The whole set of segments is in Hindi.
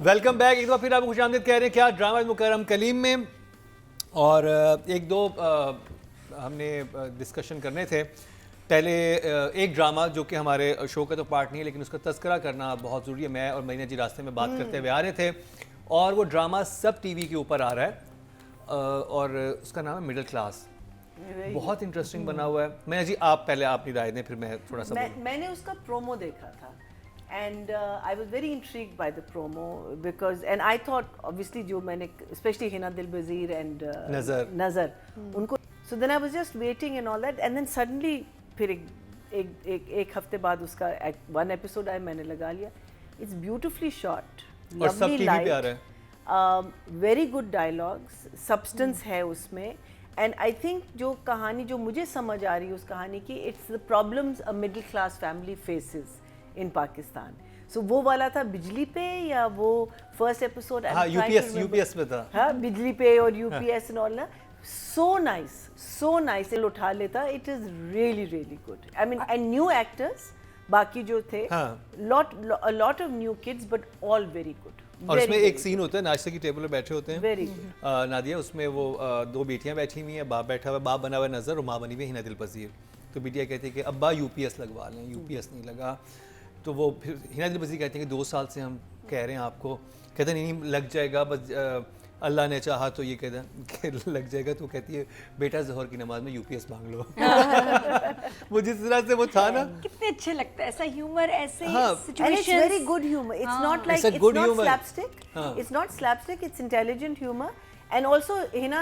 Welcome back. एक बार फिर आपको खुशामदीद कह रहे हैं क्या ड्रामा मुकर्रम कलीम में, और एक दो हमने डिस्कशन करने थे। पहले एक ड्रामा जो कि हमारे शो का तो पार्ट नहीं है लेकिन उसका तस्करा करना बहुत ज़रूरी है। मैं और मरीना जी रास्ते में बात करते हुए आ रहे थे और वो ड्रामा सब टीवी के ऊपर आ रहा है और उसका नाम है मिडिल क्लास। बहुत इंटरेस्टिंग बना हुआ है। मरीना जी आप पहले अपनी राय दें, फिर मैं थोड़ा सा मैंने उसका प्रोमो देखा था and I was very intrigued by the promo because and I thought obviously जो मैंने especially Hina Dil Bazeer and Nazar उनको so then I was just waiting and all that and then suddenly फिर एक हफ्ते बाद उसका one episode आया, मैंने लगा लिया। It's beautifully shot, और सब टीवी पे आ रहा है। very good dialogues, substance है उसमें and I think जो कहानी जो मुझे समझ आ रही है उस कहानी की, it's the problems a middle class family faces इन पाकिस्तान। सो वो वाला था बिजली पे या वो फर्स्ट एपिसोड यूपीएस में था। हाँ, बिजली पे और यूपीएस एंड ऑल ना। सो नाइस उठा लेता। It is really good. I mean and new actors बाकी जो थे, lot of new kids but all very good. और उसमें एक सीन होता है, नाश्ते की टेबल पे बैठे होते हैं वेरी गुड नादिया, उसमें वो दो बेटियां बैठी हुई हैं, बाप बैठा हुआ है, बाप बना हुआ नजर और माँ बनी हुई हिना दिल बजीर। तो बेटियां कहती है कि अब्बा यूपीएस लगवा लें, यूपीएस नहीं लगा। तो वो फिर हिना दिल बजीर कहते हैं कि 2 साल से हम कह रहे हैं आपको, कहते नहीं लग जाएगा, बस अल्लाह ने चाहा तो ये कहते हैं लग जाएगा। तो कहती है बेटा ज़ोहर की नमाज में यूपीएस मांग लो। वो जिस तरह से वो था ना, कितने अच्छे लगता है ऐसा ह्यूमर, ऐसे situations. It's very good humour. It's not like it's not slapstick. It's not slapstick. It's intelligent humor. And also Hina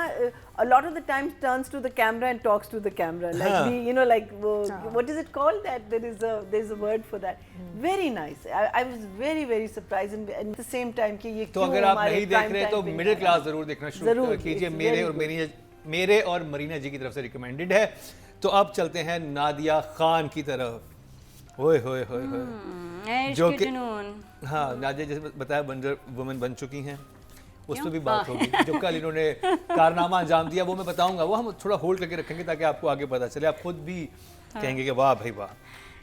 a lot of the times turns to the camera and talks to the camera like we, you know, like what is it called that there's a word for that. Very nice. I was very surprised and at the same time कि ये तो अगर आप नहीं देख रहे तो मिडिल क्लास जरूर देखना शुरू कीजिए। मेरे और मरीना जी की तरफ से रिकमेंडेड है। तो अब चलते हैं नादिया खान की तरफ। ओए होए होए होए, जो कि हाँ नादिया जैसे बताया वंडर वुमन बन चुकी हैं, उस पर भी बात होगी। जो कल इन्होंने कारनामा अंजाम दिया वो मैं बताऊंगा, वो हम थोड़ा होल्ड करके रखेंगे ताकि आपको आगे पता चले, आप खुद भी कहेंगे कि वाह भाई वाह।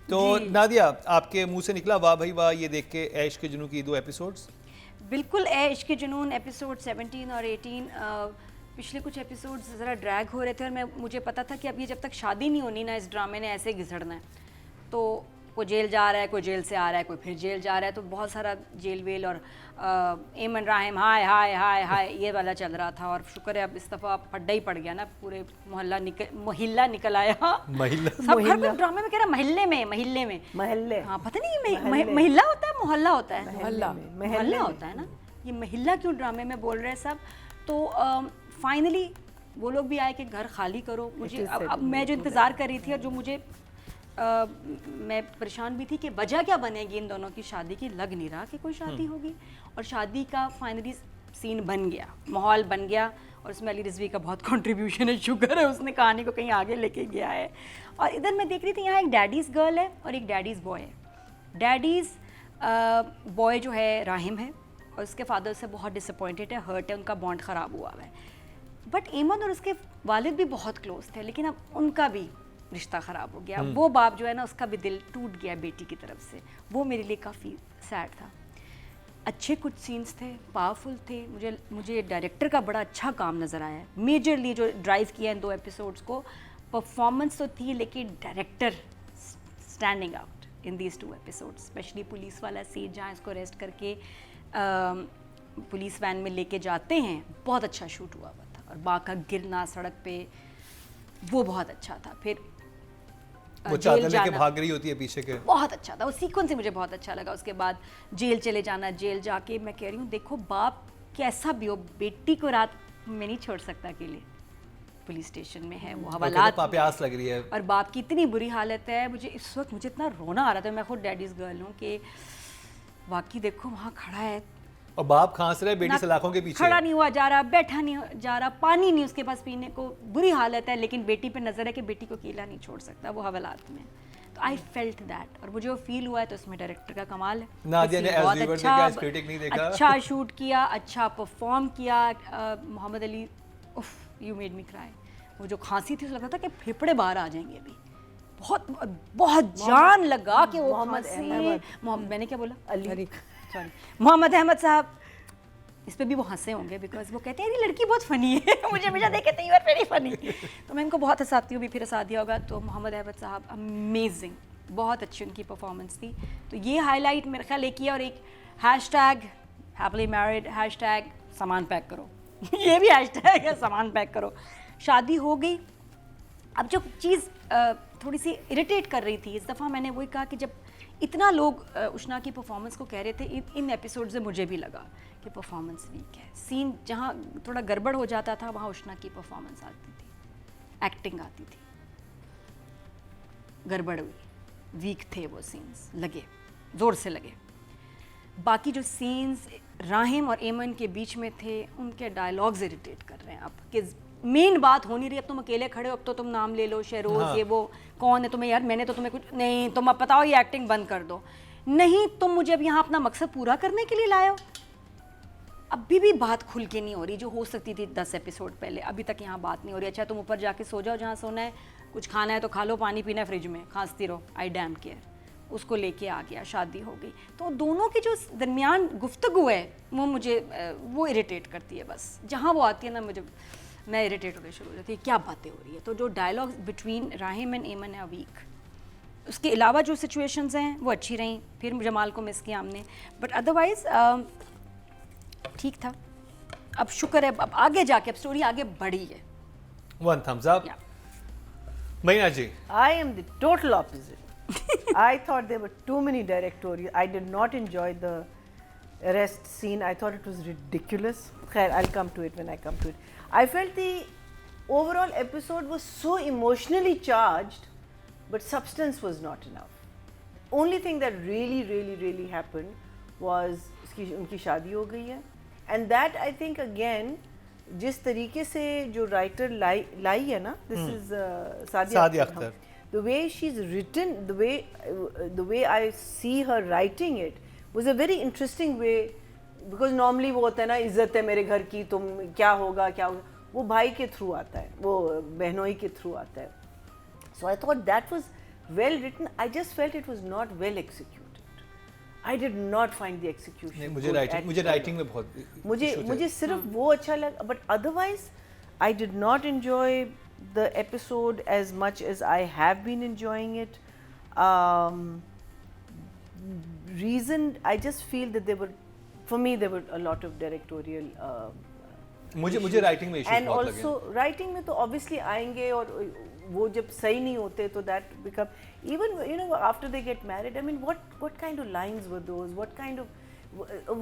तो नादिया आपके मुंह से निकला वाह भाई वाह ये देख के ऐश के जुनून की 2 एपिसोड्स? बिल्कुल, ऐश के जुनून एपिसोड 17 और 18 पिछले कुछ एपिसोड्स ज़रा ड्रैग हो रहे थे और मुझे पता था कि अब ये जब तक शादी नहीं होनी ना, इस ड्रामे ने ऐसे घिसड़ना है। तो कोई जेल जा रहा है, कोई जेल से आ रहा है, कोई फिर जेल जा रहा है, तो बहुत सारा जेल वेल और एमन राहिम हाय हाय हाय हाय ये वाला चल रहा था। और शुक्र है अब इस दफ़ा पड्डा ही पड़ गया ना, पूरे महिला निकल आया। सब हर ड्रामे में कह रहा महल्ले। हाँ पता नहीं महिला होता है मोहल्ला होता है, मोहल्ला होता है ना, ये महिला क्यों ड्रामे में बोल रहे हैं सब। तो फाइनली वो लोग भी आए कि घर खाली करो। मुझे अब मैं जो इंतज़ार कर रही थी और जो मुझे मैं परेशान भी थी कि वजह क्या बनेगी इन दोनों की शादी की, लग नहीं रहा कि कोई शादी होगी। और शादी का फाइनली सीन बन गया, माहौल बन गया और उसमें अली रिजवी का बहुत कंट्रीब्यूशन है। शुक्र है उसने कहानी को कहीं आगे लेके गया है। और इधर मैं देख रही थी यहाँ एक डैडीज़ गर्ल है और एक डैडीज़ बॉय है। डैडीज़ बॉय जो है राहिम है और उसके फादर से बहुत डिसअपॉइंटेड है, हर्ट है, उनका बॉन्ड ख़राब हुआ है। बट एमन और उसके वालिद भी बहुत क्लोज थे लेकिन अब उनका भी रिश्ता ख़राब हो गया। वो बाप जो है ना उसका भी दिल टूट गया बेटी की तरफ से। वो मेरे लिए काफ़ी सैड था। अच्छे कुछ सीन्स थे, पावरफुल थे। मुझे डायरेक्टर का बड़ा अच्छा काम नज़र आया है। मेजरली जो ड्राइव किया इन 2 एपिसोड्स को, परफॉर्मेंस तो थी लेकिन director standing out in these 2 episodes. Specially police वाला सीन जहाँ इसको अरेस्ट करके पुलिस वैन में लेके जाते हैं, बहुत अच्छा शूट हुआ था। और बाँ का गिरना सड़क पे वो बहुत अच्छा था। फिर वो चादर लेके भाग रही होती है पीछे के, बहुत अच्छा था वो सीक्वेंस ही मुझे बहुत अच्छा लगा। उसके बाद जेल चले जाना, जेल जाके मैं कह रही हूँ देखो बाप कैसा भी हो बेटी को रात में नहीं छोड़ सकता अकेले, पुलिस स्टेशन में है वो हवालात में प्यास लग रही है और बाप की इतनी बुरी हालत है। इस वक्त मुझे इतना रोना आ रहा था। मैं खुद डैडीज़ गर्ल हूँ कि वाकई देखो वहाँ खड़ा है और बाप खांस रहा है, बेटी सलाखों के पीछे खड़ा नहीं हुआ जा रहा, बैठा नहीं जा रहा, पानी नहीं उसके पास पीने को, बुरी हालत है लेकिन बेटी पे नजर है कि बेटी को अकेला नहीं छोड़ सकता वो हवालात में। तो आई फेल्ट दैट और मुझे वो फील हुआ है। तो उसमें डायरेक्टर का कमाल है, नादिया ने बहुत अच्छा शूट किया, अच्छा परफॉर्म किया। Mohammad Ali you made me cry. वो जो खांसी थी लग रहा था कि फेफड़े बाहर आ जाएंगे अभी। बहुत जान लगा कि वो खांसी। मैंने क्या बोला? अली, सॉरी, मोहम्मद अहमद साहब इस पे भी वो हंसे होंगे बिकॉज वो कहते हैं ये लड़की बहुत फ़नी है मुझे हमेशा देखे थे यू आर वेरी फ़नी तो मैं इनको बहुत हंसाती हूँ भी फिर हंसा दिया होगा। तो मोहम्मद अहमद साहब अमेजिंग, बहुत अच्छी उनकी परफॉर्मेंस थी। तो ये हाईलाइट मेरे ख्याल एक ही, और एक हैशटैग हैप्पीली मैरिड, हैशटैग सामान पैक करो ये भी हैशटैग है, सामान पैक करो। शादी हो गई। अब जो चीज़ थोड़ी सी इरिटेट कर रही थी इस दफ़ा, मैंने वही कहा कि जब इतना लोग उष्णा की परफॉर्मेंस को कह रहे थे, इन एपिसोड से मुझे भी लगा कि परफॉर्मेंस वीक है। सीन जहाँ थोड़ा गड़बड़ हो जाता था वहाँ उष्णा की परफॉर्मेंस आती थी, एक्टिंग आती थी, गड़बड़ हुई, वीक थे वो सीन्स, लगे ज़ोर से लगे। बाकी जो सीन्स राहिम और एमन के बीच में थे उनके डायलॉग्स इरिटेट कर रहे हैं। अब कि मेन बात हो नहीं रही, अब तुम अकेले खड़े हो, अब तो तुम नाम ले लो, शहरोज हाँ। ये वो कौन है तुम्हें, यार मैंने तो तुम्हें कुछ नहीं, तुम अब बताओ ये एक्टिंग बंद कर दो। नहीं, तुम मुझे अब यहाँ अपना मकसद पूरा करने के लिए लाए हो। अभी भी बात खुल के नहीं हो रही जो हो सकती थी 10 एपिसोड पहले, अभी तक यहाँ बात नहीं हो रही। अच्छा तुम ऊपर जाके सो जाओ जहाँ सोना है, कुछ खाना है तो खा लो, पानी पीना है फ्रिज में, खांसती रहो, आई डैम केयर। उसको लेके आ गया, शादी हो गई। तो दोनों की जो दरमियान गुफ्तगू है वो मुझे वो इरिटेट करती है। बस जहाँ वो आती है ना मुझे मैं इरिटेट होने शुरू हो जाती है, क्या बातें हो रही है। तो जो डायलॉग्स बिटवीन राहिम एंड एमन है वीक, उसके अलावा जो सिचुएशंस हैं वो अच्छी रहीं। फिर जमाल को मिस किया हमने, बट अदरवाइज ठीक था। अब शुक्र है अब आगे जाके अब स्टोरी आगे बढ़ी है। One thumbs up. Marina ji. I am the total opposite. I thought there were too many directorial. I did not enjoy the arrest scene. I thought it was ridiculous. Khair, I'll come to it when I come to it. I felt the overall episode was so emotionally charged, but substance was not enough. Only thing that really happened was उनकी शादी हो गई है, and that I think again जिस तरीके से जो राइटर लाई है ना, this is Sadia Akhtar. The way she's written, the way I see her writing it was a very interesting way, because normally वो होता है ना, इज्जत है मेरे घर की, तुम क्या होगा, वो भाई के थ्रू आता है, वो बहनोई के थ्रू आता है. So I thought that was well written. I just felt it was not well executed. I did not find the execution. नहीं, मुझे राइटिंग में बहुत मुझे सिर्फ वो अच्छा लगा, but otherwise I did not enjoy the episode as much as I have been enjoying it. Reason, I just feel that for me there were a lot of directorial मुझे राइटिंग में इश्यूज and बहुत लगे. also राइटिंग में तो obviously आएंगे, और वो जब सही नहीं होते तो that become, even you know after they get married, I mean what kind of lines were those, what kind of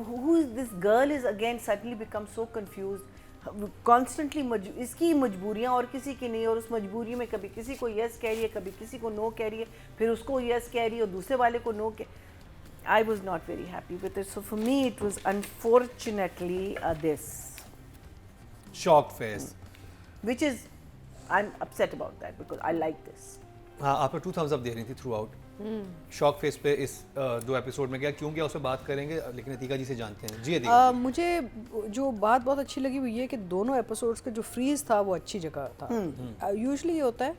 who is this girl is again suddenly become so confused, constantly इसकी मजबूरियाँ और किसी की नहीं, और उस मजबूरी में कभी किसी को yes कह रही है, कभी किसी को no कह रही है, फिर उसको yes कह रही है और दूसरे वाले को no कह. I was not very happy with it, so for me it was unfortunately this shock face, which is I'm upset about that because I like this. हाँ, आप 2 thumbs up दे रही थी थ्रू आउट. शॉक फेस पे इस 2 एपिसोड में क्या क्यों क्या उस पर बात करेंगे, लेकिन अतीका जी से जानते हैं. जी अतीका. मुझे जो बात बहुत अच्छी लगी वो ये कि दोनों एपिसोड्स का जो फ्रीज था वो अच्छी जगह था. यूजुअली ये होता है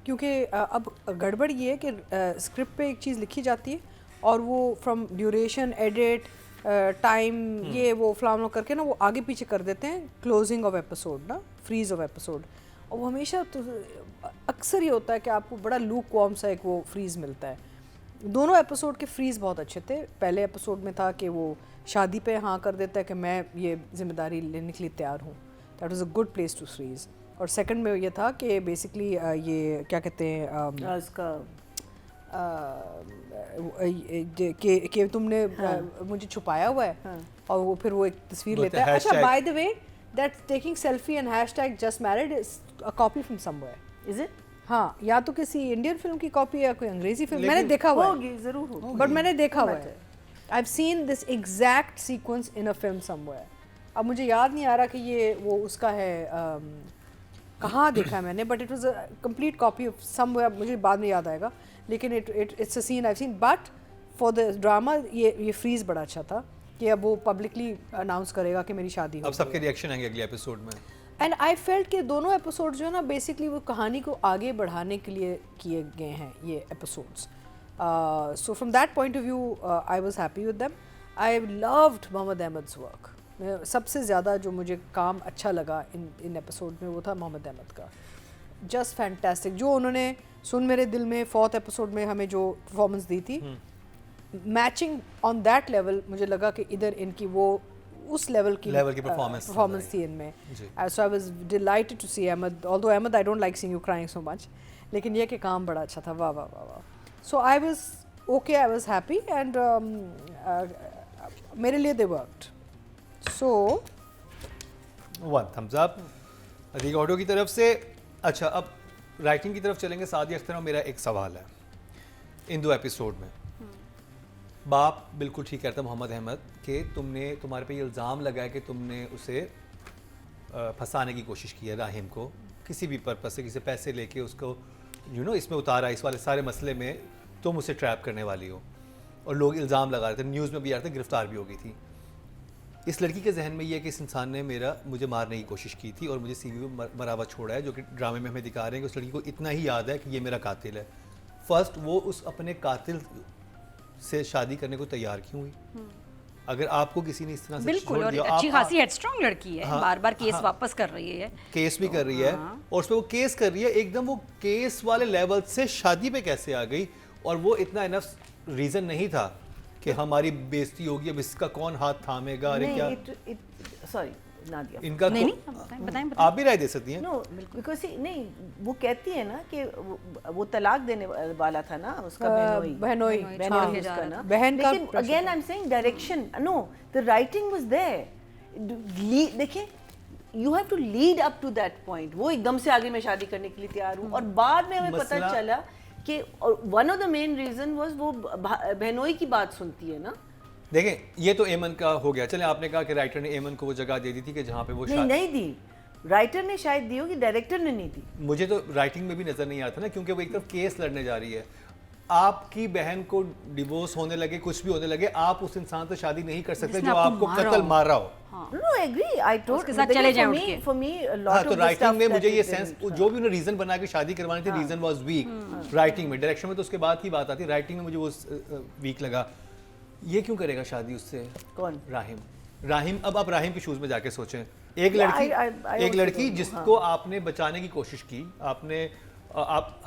क्योंकि अब गड़बड़ ये है कि स्क्रिप्ट पे एक चीज़ लिखी जाती है और वो फ्रॉम ड्यूरेशन, एडिट, टाइम, ये वो फ्लाम करके ना वो आगे पीछे कर देते हैं क्लोजिंग ऑफ एपिसोड ना, फ्रीज ऑफ एपिसोड. और वो हमेशा तो अक्सर ये होता है कि आपको बड़ा लूक वॉर्म सा एक वो फ्रीज़ मिलता है. दोनों एपिसोड के फ्रीज़ बहुत अच्छे थे. पहले एपिसोड में था कि वो शादी पे हाँ कर देता है कि मैं ये जिम्मेदारी लेने के लिए तैयार हूँ, that was a good place to freeze. और सेकंड में ये था कि बेसिकली ये क्या कहते हैं इसका कि तुमने मुझे छुपाया हुआ है, और वो फिर वो एक तस्वीर लेता है. अच्छा, by the way, that taking selfie and hashtag just married is a copy from somewhere. Is it? हाँ, या तो किसी इंडियन फिल्म की कॉपी है या कोई अंग्रेजी फिल्म. मैंने देखा हुआ होगी, जरूर होगी, बट मैंने देखा हुआ है. I've seen this exact sequence in a film somewhere. अब मुझे याद नहीं आ रहा कि ये वो उसका है, कहाँ देखा है मैंने, but it was a complete copy of somewhere. मुझे बाद में याद आएगा, लेकिन it's a scene I've seen. But for the drama ये फ्रीज बड़ा अच्छा था कि अब वो पब्लिकली अनाउंस करेगा कि मेरी शादी हो. अब सबके रिएक्शन आएंगे अगले एपिसोड में. एंड आई फेल्ट कि दोनों एपिसोड जो है ना बेसिकली वो कहानी को आगे बढ़ाने के लिए किए गए हैं ये episodes. So from that point of view I was happy with them. I loved Mohammad Ahmad's work. सबसे ज़्यादा जो मुझे काम अच्छा लगा इन एपिसोड में वो था मोहम्मद अहमद का। जस्ट फैंटास्टिक, जो उन्होंने सुन मेरे दिल में 4th एपिसोड में हमें जो परफॉर्मेंस दी थी, मैचिंग ऑन दैट लेवल, मुझे लगा कि इधर इनकी वो उस लेवल की परफॉर्मेंस थी इनमें। So I was delighted to see Ahmad, although Ahmad I don't like seeing you crying so much, लेकिन ये कि काम बड़ा अच्छा था। वाह वाह वाह वाह। So I was okay, I was happy and मेरे लिए they worked. So 1 thumbs up Adeeq audio की तरफ से। अच्छा, अब राइटिंग की तरफ चलेंगे। सादिया अख्तर, मेरा एक सवाल है, इन 2 एपिसोड में बाप बिल्कुल ठीक कहता मोहम्मद अहमद कि तुम्हारे पे ये इल्ज़ाम लगा है कि तुमने उसे फंसाने की कोशिश की है, राहिम को, किसी भी पर्पस से, किसी पैसे लेके उसको इसमें उतारा, इस वाले सारे मसले में तुम उसे ट्रैप करने वाली हो, और लोग इल्ज़ाम लगा रहे थे, न्यूज़ में भी आ रहे थे, गिरफ्तार भी हो गई थी। इस लड़की के जहन में ये है कि इस इंसान ने मुझे मारने की कोशिश की थी और मुझे सीवी में मरा हुआ छोड़ा है, जो कि ड्रामे में हमें दिखा रहे हैं कि उस लड़की को इतना ही याद है कि ये मेरा कातिल है। फर्स्ट, वो उस अपने कातिल से शादी करने को तैयार क्यों हुई? अगर आपको किसी ने इस तरह से बिल्कुल, और अच्छी खासी हेडस्ट्रॉन्ग लड़की है, बार बार केस वापस कर रही है, केस भी कर रही है, और उसमें वो केस कर रही है, एकदम वो केस वाले लेवल से शादी पे कैसे आ गई? और वो इतना इनफ रीजन नहीं था कि हमारी बेइज्जती होगी, अब इसका कौन हाथ थामेगा? अरे क्या, सॉरी नादिया, इनका नहीं, बताएं। आप भी राय दे सकती हैं। नो, बिकॉज नहीं, वो कहती है ना कि वो तलाक देने वाला था ना उसका बहनोई उसका ना बहन का। लेकिन again I am saying direction, no, the writing was there. देखिए, you have to lead up to that point. वो एकदम से आगे मैं शादी करने के लिए तैयार हूँ, और बाद में हमें पता चला कि one of the main reason was वो बहनोई की बात सुनती है ना। देखें, ये तो एमन का हो गया। चले, आपने कहा कि राइटर ने एमन को वो जगह दे दी थी कि जहाँ पे वो नहीं दी, राइटर ने शायद दी होगी, डायरेक्टर ने नहीं दी। मुझे तो राइटिंग में भी नजर नहीं आता ना, क्योंकि वो एक तरफ केस लड़ने जा रही है। आपकी बहन को डिवोर्स होने लगे, कुछ भी होने लगे, आप उस इंसान से शादी नहीं कर सकते जो आपको कत्ल मार रहा हो। नो, एग्री, आई टोल्ड उसके साथ चले जाएं। फॉर मी लॉट तो राइटिंग में मुझे ये सेंस, जो भी उन्होंने रीजन बना के शादी करवानी थी, रीजन वाज वीक राइटिंग में। डायरेक्शन में तो उसके बाद की बात आती, राइटिंग में मुझे वो वीक लगा। ये क्यों करेगा शादी उससे? कौन? राहिम। अब आप राहिम के शूज में जाके सोचें, एक लड़की जिसको आपने बचाने की कोशिश की,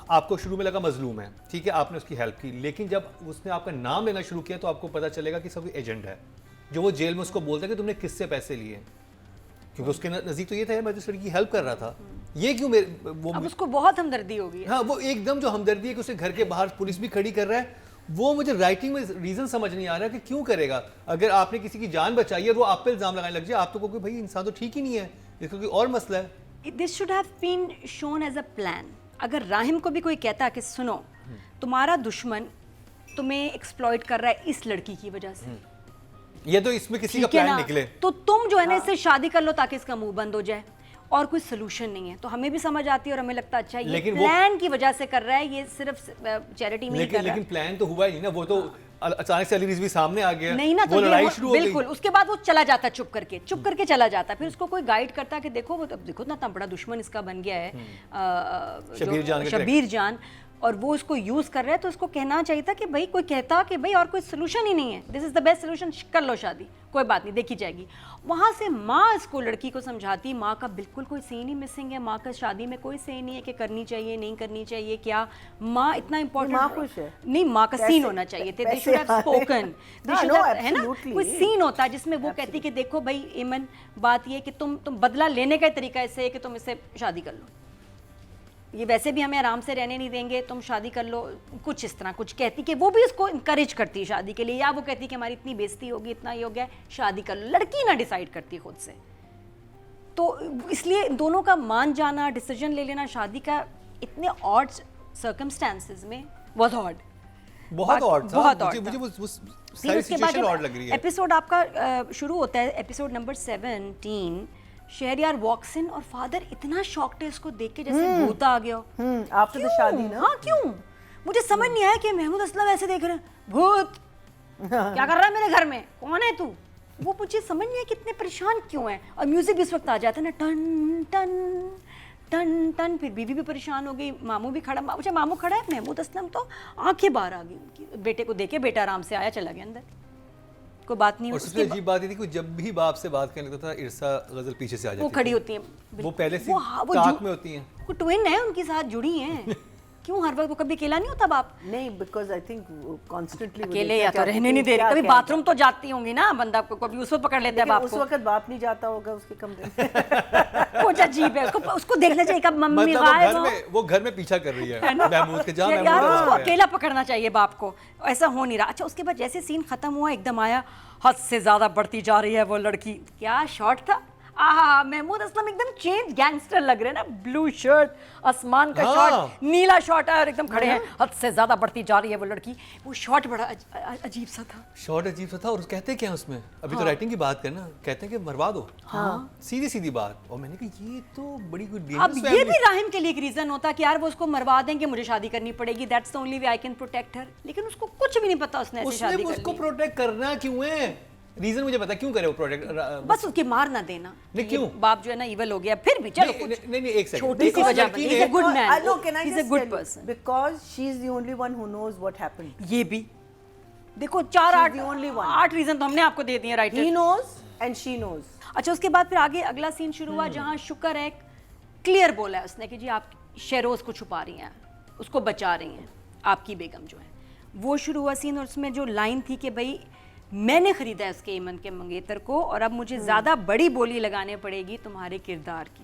आपको शुरू में लगा मजलूम है, ठीक है, आपने उसकी हेल्प की, लेकिन जब उसने आपका नाम लेना शुरू किया तो आपको पता चलेगा कि सब एजेंट है, जो वो जेल में उसको बोलता है कि तुमने किससे पैसे लिए, क्योंकि उसके नजदीक तो ये था मैं तो लड़की की हेल्प कर रहा था। ये क्यों अब उसको बहुत हमदर्दी होगी। हाँ, वो एकदम जो हमदर्दी है कि उसे घर के बाहर पुलिस भी खड़ी कर रहा है, वो मुझे राइटिंग में रीजन समझ नहीं आ रहा कि क्यों करेगा। अगर आपने किसी की जान बचाई है, वो आप पे इल्जाम लगाने लग जाए, आप तो कोई भाई इंसान तो ठीक ही नहीं है, इसका कोई और मसला है। This should have been shown as a plan. अगर राहिम को भी कोई कहता कि सुनो, तुम्हारा दुश्मन तुम्हें एक्सप्लॉइट कर रहा है इस लड़की की वजह से, ये तो इसमें किसी का प्लान निकले, तो तुम जो है ना इससे शादी कर लो ताकि इसका मुंह बंद हो जाए, और कोई सोल्यूशन नहीं है, तो हमें भी समझ आती है और हमें लगता अच्छा ये प्लान की वजह से कर रहा है, ये सिर्फ चैरिटी में कर रहा है। लेकिन प्लान तो हुआ ही नहीं ना, वो तो अचानक से अली रिजवी सामने आ गया, नहीं ना, वो लड़ाई शुरू हो गई। बिल्कुल, उसके बाद वो चला जाता चुप करके चला जाता, फिर उसको कोई गाइड करता कि देखो वो देखो ना बड़ा दुश्मन इसका बन गया है शबीर जान, और वो उसको यूज कर रहा है, तो उसको कहना चाहिए था कि भाई कोई कहता कि भाई और कोई सोल्यूशन ही नहीं है, this is the best solution, कर लो शादी, कोई बात नहीं देखी जाएगी। वहां से माँ इसको लड़की को समझाती, माँ का बिल्कुल कोई सीन ही मिसिंग है, माँ का शादी में कोई सीन नहीं है कि करनी चाहिए नहीं करनी चाहिए, क्या माँ इतना इंपॉर्टेंट नहीं, माँ का सीन होना चाहिए थे, दे शुड हैव स्पोकन, है ना, कोई सीन होता जिसमें वो कहती कि देखो भाई एमन, बात ये कि तुम बदला लेने का तरीका ऐसे है कि तुम इससे शादी कर लो, ये वैसे भी हमें आराम से रहने नहीं देंगे, तुम शादी कर लो, कुछ इस तरह कुछ कहती कि वो भी उसको इंकरेज करती है शादी के लिए, या वो कहती कि हमारी इतनी बेइज्जती होगी, इतना ही हो गया, शादी कर लो, लड़की ना डिसाइड करती खुद से। तो इसलिए दोनों का मान जाना, डिसीजन ले लेना शादी का इतने ऑड सर्कमस्टेंसेस में बहुत ऑड मुझे वो सारी सिचुएशन ऑड लग रही है। एपिसोड आपका शुरू होता है, एपिसोड नंबर 17, शहरयार वॉक्स इन और फादर इतना शॉक्ड है इसको देख के जैसे भूत आ गया आफ्टर द शादी ना। हाँ, क्यों मुझे समझ नहीं आया कि महमूद असलम ऐसे देख रहे हैं, भूत क्या कर रहा है मेरे घर में, कौन है तू, वो मुझे समझ नहीं आया कितने परेशान क्यों है। और म्यूजिक भी इस वक्त आ जाता है ना, टन टन टन टन, फिर बीवी भी परेशान हो गई, मामू भी खड़ा, अच्छा मामू खड़ा है, महमूद असलम तो आंखें बाहर आ गई उनकी, बेटे को देखे, बेटा आराम से आया चला गया अंदर, कोई बात नहीं और सबसे अजीब बात ये थी कि जब भी बाप से बात करने लगता था इरसा गजल पीछे से आ जाती वो खड़ी होती है, वो पहले से वो ताक में होती हैं। वो ट्विन है, उनके साथ जुड़ी हैं। क्यों हर वक्त वो कभी अकेला नहीं होता बाप? नहीं, बिकॉज आई थिंक कॉन्स्टेंटली अकेले या तो रहने नहीं दे रही, कभी बाथरूम तो जाती होंगी ना, बंदा को कभी उस वक्त पकड़ लेता है बाप उस को। वक्त बाप नहीं जाता होगा उसके कमरे में। कुछ अजीब है, उसको देखना चाहिए कब मम्मी मतलब गायब वो घर में पीछा कर रही है महमूद के, जहाँ यार महमूद उसको है। अकेला पकड़ना चाहिए बाप को, ऐसा हो नहीं रहा। अच्छा उसके बाद जैसे सीन खत्म हुआ एकदम आया, हद से ज्यादा बढ़ती जा रही है वो लड़की, क्या शॉट था। आहा, महमूद असलम एकदम चेंज गैंगस्टर लग रहे हैं ना, ब्लू शर्ट, आसमान का शॉट, नीला शॉट है और एकदम खड़े हैं, हद से ज्यादा बढ़ती जा रही है वो लड़की। वो शॉट बड़ा अजीब सा था, शॉट अजीब सा था। और कहते क्या है उसमें, अभी तो राइटिंग की बात करना, कहते हैं कि मरवा दो, सीधी सीधी बात। और मैंने कहा ये तो बड़ी गुड। अब ये भी राहिम के लिए एक रीजन होता कि यार वो उसको मरवा देंगे, मुझे शादी करनी पड़ेगी, that's the only way I can protect हर। लेकिन उसको कुछ भी नहीं पता उसने ऐसे शादी कर ली। उसको प्रोटेक्ट करना क्यों है, रीजन मुझे पता क्यों करे वो प्रोटेक्ट, बस उसकी मार ना देना। नहीं क्यों, बाप जो है ना इवल हो गया, फिर भी चलो नहीं एक सेकंड, छोटी सी वजह पर, he's a good man, No, can I he's a just good tell you, person। because she is the only one who knows what happened. ये भी देखो 8 रीजन तो हमने आपको दे दिए He writer. knows and she knows. अच्छा उसके बाद फिर आगे अगला सीन शुरू हुआ जहाँ शुक्र है क्लियर बोला है उसने कि जी आप शेरोज को छुपा रही हैं, उसको बचा रही हैं, आपकी बेगम जो है। वो शुरू हुआ सीन, और उसमें जो लाइन थी कि भाई मैंने खरीदा है उसके ईमन के मंगेतर को, और अब मुझे ज़्यादा बड़ी बोली लगाने पड़ेगी तुम्हारे किरदार की।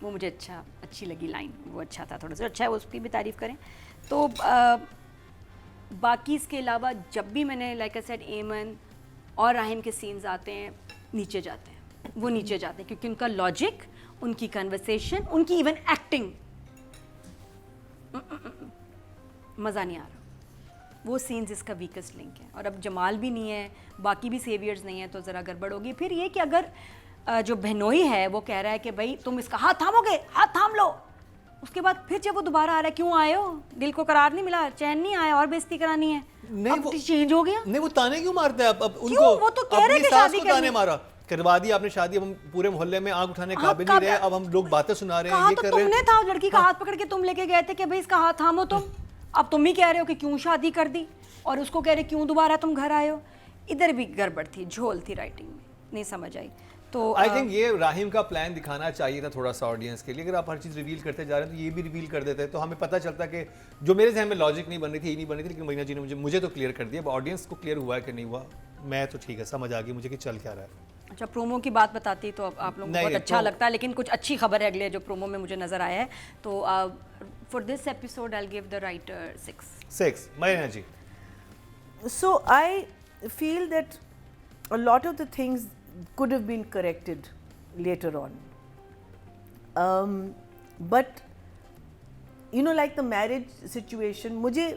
वो मुझे अच्छी लगी लाइन, वो अच्छा था, थोड़ा सा अच्छा है, उसकी भी तारीफ़ करें तो। बाकी इसके अलावा जब भी मैंने लाइक आई सेड एमन और राहिम के सीन्स आते हैं, नीचे जाते हैं, वो नीचे जाते हैं क्योंकि उनका लॉजिक, उनकी कन्वर्सेशन, उनकी इवन एक्टिंग मज़ा नहीं आ रहा। वो सीन्स इसका वीकेस्ट लिंक है। और अब जमाल भी नहीं है, बाकी भी सेवियर्स नहीं है, तो ज़रा गड़बड़ होगी। फिर ये कि अगर जो बहनोई है वो कह रहा है कि भाई तुम इसका हाथ थामोगे, हाथ थाम लो, उसके बाद फिर जब वो दोबारा आ रहा है, क्यों आए हो, दिल को करार नहीं मिला, चैन नहीं आया और बेइज्जती करानी है, अब वो चेंज हो गया। नहीं वो ताने क्यों मारते हैं अब उनको, वो तो कह रहे हैं कि शादी ताने मारा, करवा दी आपने शादी, अब हम पूरे मोहल्ले में आंख उठाने काबिल नहीं रहे, अब हम लोग बातें सुना रहे हैं, ये कर रहे हैं। तुमने था लड़की का हाथ पकड़ के तुम लेके गए थे कि भाई इसका हाथ थामो तुम, अब तुम ही कह रहे हो कि क्यों शादी कर दी, और उसको कह रहे क्यों दोबारा तुम घर आए हो। इधर भी गड़बड़ थी, झोल थी राइटिंग में, नहीं समझ आई। तो आई थिंक ये राहिम का प्लान दिखाना चाहिए था थोड़ा सा ऑडियंस के लिए। अगर आप हर चीज़ रिवील करते जा रहे हैं तो ये भी रिवील कर देते हैं, तो हमें पता चलता कि जो मेरे जहन में लॉजिक नहीं बन रही थी, ये नहीं बन रही थी, लेकिन मरीना जी ने मुझे तो क्लियर कर दिया। ऑडियंस को क्लियर हुआ है कि नहीं हुआ, मैं तो ठीक है, समझ आ गई मुझे कि चल क्या रहा है। अच्छा प्रोमो की बात बताती तो आप लोगों को बहुत अच्छा लगता है, लेकिन कुछ अच्छी खबर है अगले जो प्रोमो में मुझे नजर आया है। तो for this episode I will give the writer 6 Marina ji. So I feel that a lot of the things could have been corrected later on. But you know, like the marriage situation, मुझे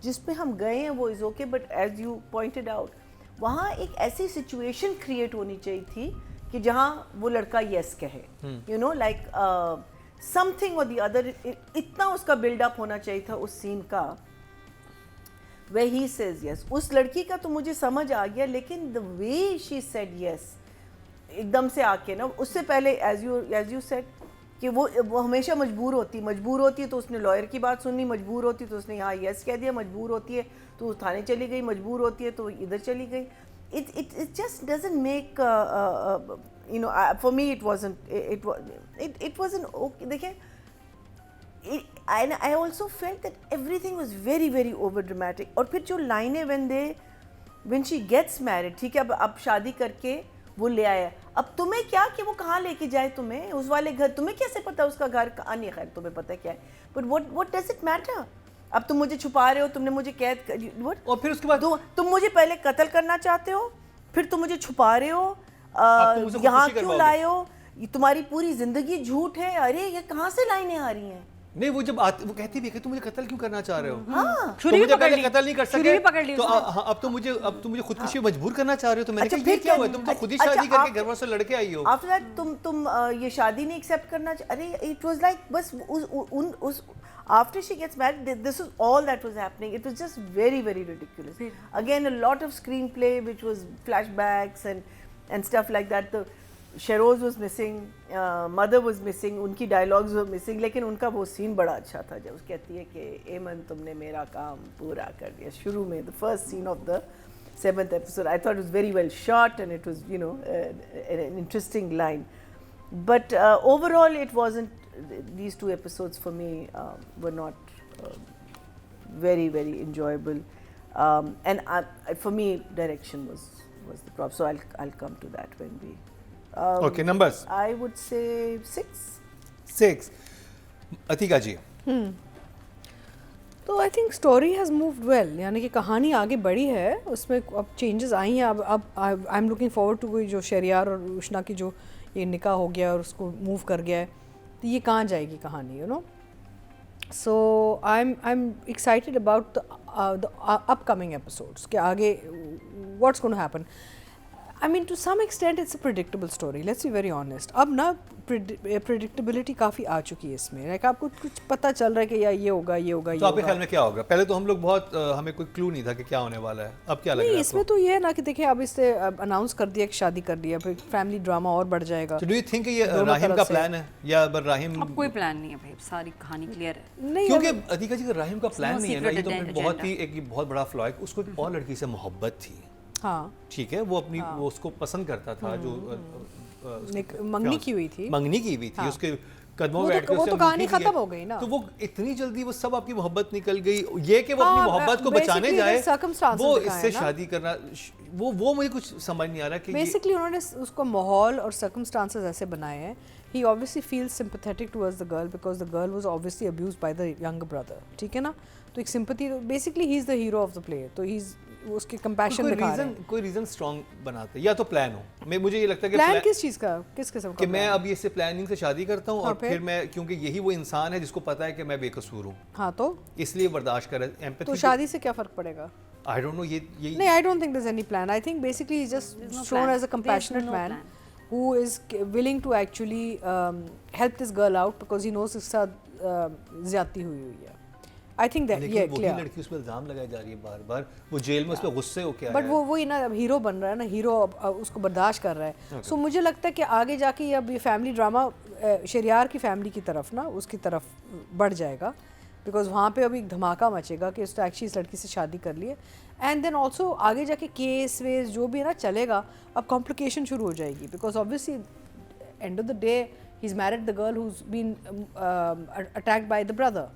जिस पे हम गए हैं वो is okay, but as you pointed out, वहाँ एक ऐसी situation create होनी चाहिए थी कि जहाँ वो लड़का yes कहे, you know, like something or the other, इतना उसका build up होना चाहिए था उस scene का, where he says yes. उस लड़की का तो मुझे समझ आ गया, लेकिन the way she said yes एकदम से आके ना, उससे पहले as you said कि वो हमेशा मजबूर होती है, तो उसने लॉयर की बात सुननी, मजबूर होती तो उसने यहाँ यस कह दिया, मजबूर होती है तो थाने चली गई, मजबूर होती है तो इधर चली गई. It just doesn't make you know, for me it wasn't okay. देखिए, I also felt that everything was very very over dramatic. और फिर जो लाइनें when she gets married, ठीक है, अब शादी करके वो ले आया, अब तुम्हें क्या कि वो कहाँ लेके जाए तुम्हें, उस वाले घर, तुम्हें कैसे पता उसका घर कहाँ, नहीं खैर तुम्हें पता क्या है, but what does it matter? अब तुम मुझे छुपा रहे हो, तुमने मुझे कैद, और फिर उसके बाद तुम मुझे पहले कत्ल करना चाहते हो, फिर तुम मुझे छुपा रहे हो, यहाँ क्यों लाए हो, तुम्हारी पूरी जिंदगी झूठ है. अरे ये कहाँ से लाइनें आ रही हैं? नहीं, वो जब वो कहती भी है कि तुम मुझे कत्ल क्यों करना चाह रहे हो, हाँ, तो मुझे पहले कत्ल नहीं कर सके, तो अब तो मुझे खुदकुशी मजबूर करना चाह रहे हो, तो मैंने कहा ये क्या हुआ, तुम तो खुद ही शादी करके घर वालों से लड़के आई हो. आफ्टर दैट तुम ये शादी नहीं एक्सेप्ट करना, अरे इट वाज लाइक बस उस after she gets married, this is all that was happening. It was just very very ridiculous. Again, a lot of screenplay which was flashbacks and stuff like that. The Sheroz was missing, mother was missing, उनकी dialogues were missing, लेकिन उनका वो scene बड़ा अच्छा था जब कहती है कि एमन तुमने मेरा काम पूरा कर दिया, शुरू में the first scene of the 7th episode. I thought it was very well shot, and it was, you know, an interesting line. But overall, it wasn't. These 2 episodes for me were not very, very enjoyable. And for me, direction was the problem. So I'll come to that when we. Okay, numbers. I would say 6. 6. Atika जी. तो I think story has moved well, यानी कि कहानी आगे बढ़ी है, उसमें अब चेंजेस आई हैं. अब I am looking forward to कोई जो शहरियार और उष्णा की जो ये निकाह हो गया और उसको मूव कर गया है, तो ये कहाँ जाएगी कहानी, you know. So I am excited about the upcoming episodes के आगे what's going to happen. I mean, to some extent, it's a predictable story. Let's be very honest. अब ना predictability काफ़ी आ चुकी है इसमें. Like आपको कुछ पता चल रहा है कि यार ये होगा, ये होगा, ये तो होगा. आपके ख्याल में क्या होगा? पहले तो हम लोग बहुत हमें कोई क्लू नहीं था कि क्या होने वाला है. अब क्या लग रहा है नहीं, इसमें तो ये है ना कि देखिए अब इससे अनाउंस कर दिया कि शादी कर दिया, फिर फैमिली ड्रामा और बढ़ जाएगा. So do you think ये राहिम का प्लान है या राहिम? अब कोई प्लान नहीं है भाई, सारी कहानी क्लियर है. नहीं, क्योंकि अतिका जी का राहिम का प्लान नहीं है ना, ये तो secret बहुत ही एक बहुत बड़ा फ्लॉ है. उसको एक और लड़की से मोहब्बत थी. हाँ, ठीक है, वो अपनी वो उसको पसंद करता था, जो मंगनी की हुई थी. मंगनी की हुई थी, उसके कदमों वो में तो- बैठ के वो उससे तो कहानी अंगूठी दी है. खत्म हो गई ना. तो वो इतनी जल्दी वो सब आपकी मोहब्बत निकल गई, ये कि वो अपनी मोहब्बत को बचाने basically जाए, the circumstances वो दिखाए इससे ना. शादी करना, वो मुझे कुछ समझ नहीं आ रहा कि बेसिकली उन्होंने उसको माहौल और सर्कमस्टांसेस ऐसे बनाए हैं. He obviously feels sympathetic towards the girl because the girl was obviously abused by the younger brother. ठीक है ना, तो एक sympathy, basically he is the hero of the play, तो ही इज उसके कंपैशन दिखा रहे हैं. कोई रीजन स्ट्रांग बनाते या तो प्लान हो. मुझे ये लगता है कि प्लान किस चीज़ का, किस किस्म का कि मैं plan? अब ये से प्लानिंग से शादी करता हूँ, और फिर मैं, क्योंकि यही वो इंसान है जिसको पता है कि मैं बेकसूर हूँ, हाँ, तो इसलिए बर्दाश्त कर एम्पैथी. तो शादी से क्या फ़र्क पड़ेगा? आई डोंट नो, ये नहीं, I don't think there's any plan. I think basically he's just There's no shown plan. as a compassionate There's no man plan. who is willing to actually help this girl out because he knows इसके साथ ज़्यादती हुई है. I think that लेकिन yeah, वही clear. लड़की उस पर इल्जाम लगाई जा रही है बार बार, वो जेल में उस पर गुस्से हो के आया बट है. वो ही ना, अब हीरो बन रहा है ना, हीरो उसको बर्दाश्त कर रहा है. सो मुझे लगता है कि आगे जाके ये अब ये फैमिली ड्रामा शरियार की फैमिली की तरफ ना, उसकी तरफ बढ़ जाएगा, बिकॉज वहाँ पे अभी एक धमाका मचेगा कि उसने एक्चुअली इस लड़की से शादी कर ली है. एंड देन ऑल्सो आगे जाके केस वेस जो भी है ना चलेगा, अब कॉम्प्लिकेशन शुरू हो जाएगी, because obviously end of the day he is married the girl who is been attacked by the brother,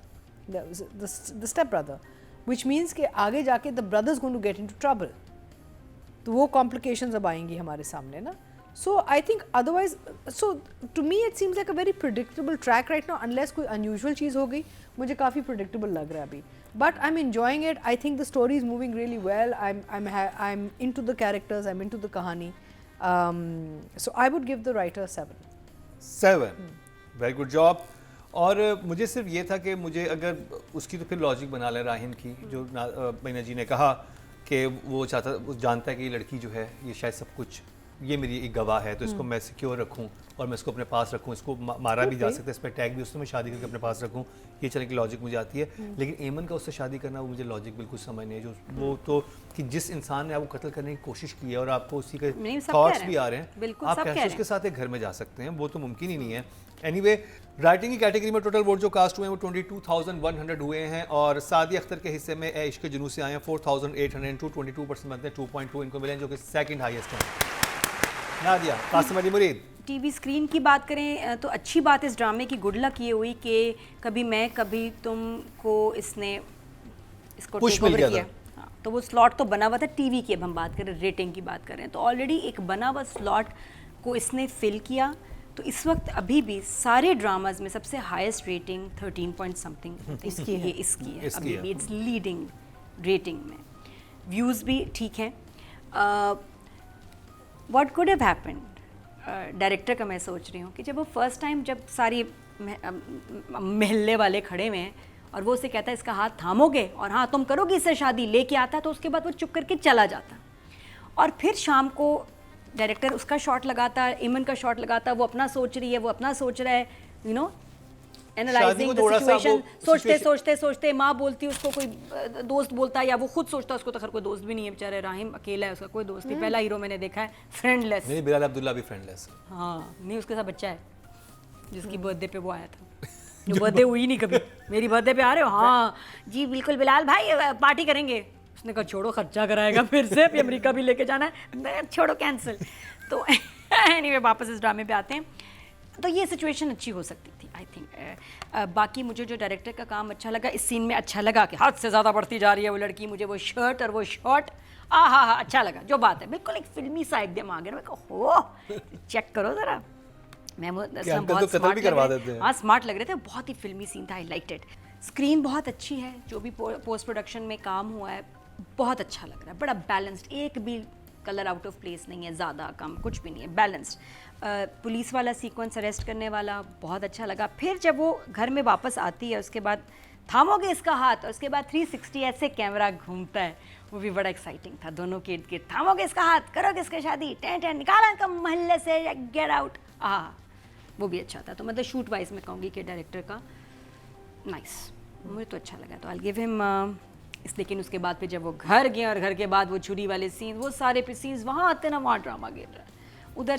the step brother, which means कि आगे जाके the brother is going to get into trouble. तो वो complications अब आएंगी हमारे सामने ना. So I think otherwise, so to me it seems like a very predictable track right now, unless कोई unusual चीज़ हो गई. मुझे काफ़ी predictable लग रहा है अभी. But I'm enjoying it. I think the story is moving really well. I'm into the characters. I'm into the कहानी. So I would give the writer 7. 7. Very good job. और मुझे सिर्फ ये था कि मुझे अगर उसकी तो फिर लॉजिक बना ले राहिम की, जो मीना जी ने कहा कि वो चाहता, वो जानता है कि ये लड़की जो है ये शायद सब कुछ, ये मेरी एक गवाह है, तो इसको मैं सिक्योर रखूं और मैं इसको अपने पास रखूं, इसको मारा भी जा सकता है, इस पर टैग भी, उससे मैं शादी करके अपने पास रखूं, ये चलने की लॉजिक मुझे आती है. लेकिन एमन का उससे शादी करना, वो मुझे लॉजिक बिल्कुल समझ नहीं है. जो वो तो कि जिस इंसान ने आपको कत्ल करने की कोशिश की है और आपको उसी के थॉट्स भी आ रहे हैं, आप कैसे उसके साथ एक घर में जा सकते हैं, वो तो मुमकिन ही नहीं है. एनीवे, राइटिंग की कैटेगरी में टोटल वोट जो कास्ट हुए हैं वो 22,100 हुए हैं, और सादिया अख्तर के हिस्से में ए इश्क जुनून से आए हैं 4,802, 22% बनते हैं, 2.2 इनको मिले हैं, जो कि सेकंड हाईएस्ट है. नादिया, कासिम अली मुरीद. टीवी स्क्रीन की बात करें तो अच्छी बात इस ड्रामे की गुड लक ये हुई कि कभी मैं कभी तुम को इसने इसको पुश मिल गया था. हाँ, तो वो स्लॉट तो बना हुआ था टीवी की. अब हम बात करें रेटिंग की बात करें तो ऑलरेडी एक बना हुआ स्लॉट को इसने फिल किया. तो इस वक्त अभी भी सारे ड्रामाज में सबसे हाईएस्ट रेटिंग 13 पॉइंट समथिंग इसकी है. अभी भी इट्स लीडिंग रेटिंग में. व्यूज़ भी ठीक हैं. What could have happened, director का मैं सोच रही हूँ कि जब वो फर्स्ट टाइम, जब सारी महल्ले वाले खड़े हुए हैं और वो उसे कहता है इसका हाथ थामोगे और हाँ तुम करोगी इससे शादी, लेके आता, तो उसके बाद वो चुप करके चला जाता. और फिर शाम को डायरेक्टर उसका शॉट लगाता, इमन का शॉट लगाता, वो अपना सोच रही है, वो अपना सोच रहा है, you know, analysing the situation. सोचते सोचते माँ बोलती है उसको, कोई दोस्त बोलता है या वो खुद सोचता है, उसको तो खैर कोई दोस्त भी नहीं है बेचारे, राहिम अकेला है, उसका कोई दोस्त नहीं. पहला हीरो मैंने देखा है फ्रेंडलेस. नहीं, बिलाल अब्दुल्ला भी फ्रेंडलेस. हाँ, नहीं, उसके साथ बच्चा है जिसकी बर्थडे पे वो आया था, जो बर्थडे हुई नहीं कभी. मेरी बर्थडे पे आ रहे हो? हाँ जी बिल्कुल बिलाल भाई, पार्टी करेंगे. उसने कहा छोड़ो खर्चा कराएगा फिर से, अभी अमेरिका भी लेके जाना है, मैं छोड़ो कैंसिल। तो एनीवे वापस इस ड्रामे पे आते हैं। तो ये सिचुएशन अच्छी हो सकती थी आई थिंक। बाकी मुझे जो डायरेक्टर का काम अच्छा लगा इस सीन में, अच्छा लगा कि हद से ज़्यादा बढ़ती जा रही है वो लड़की, मुझे वो शर्ट और वो शॉट हाँ अच्छा लगा। जो बात है बिल्कुल एक फिल्मी सा एकदम आ गया, मैं कहा हो चेक करो ज़रा। मैं बहुत स्मार्ट लग रहे थे, बहुत ही फिल्मी सीन था, आई लाइक्ड इट। स्क्रीन बहुत अच्छी है, जो भी पोस्ट प्रोडक्शन में काम हुआ है बहुत अच्छा लग रहा है, बड़ा बैलेंस्ड, एक भी कलर आउट ऑफ प्लेस नहीं है, ज़्यादा कम कुछ भी नहीं है, बैलेंस्ड। पुलिस वाला सीक्वेंस अरेस्ट करने वाला बहुत अच्छा लगा। फिर जब वो घर में वापस आती है उसके बाद थामोगे इसका हाथ, और उसके बाद 360 ऐसे कैमरा घूमता है, वो भी बड़ा एक्साइटिंग था। दोनों के इर्द गिर्द थामोगे इसका हाथ, करोगे इसकी शादी, टें निकाला इनका मोहल्ले से, गेट आउट, वो भी अच्छा था। तो मतलब शूट वाइज मैं कहूँगी कि डायरेक्टर का नाइस, मुझे तो अच्छा लगा। तो आई गिव हिम इस। लेकिन उसके बाद फिर जब वो घर गए और घर के बाद वो छुरी वाले सीन, वो सारे पे सीन्स वहाँ आते ना, वहाँ ड्रामा गिर रहा है। उधर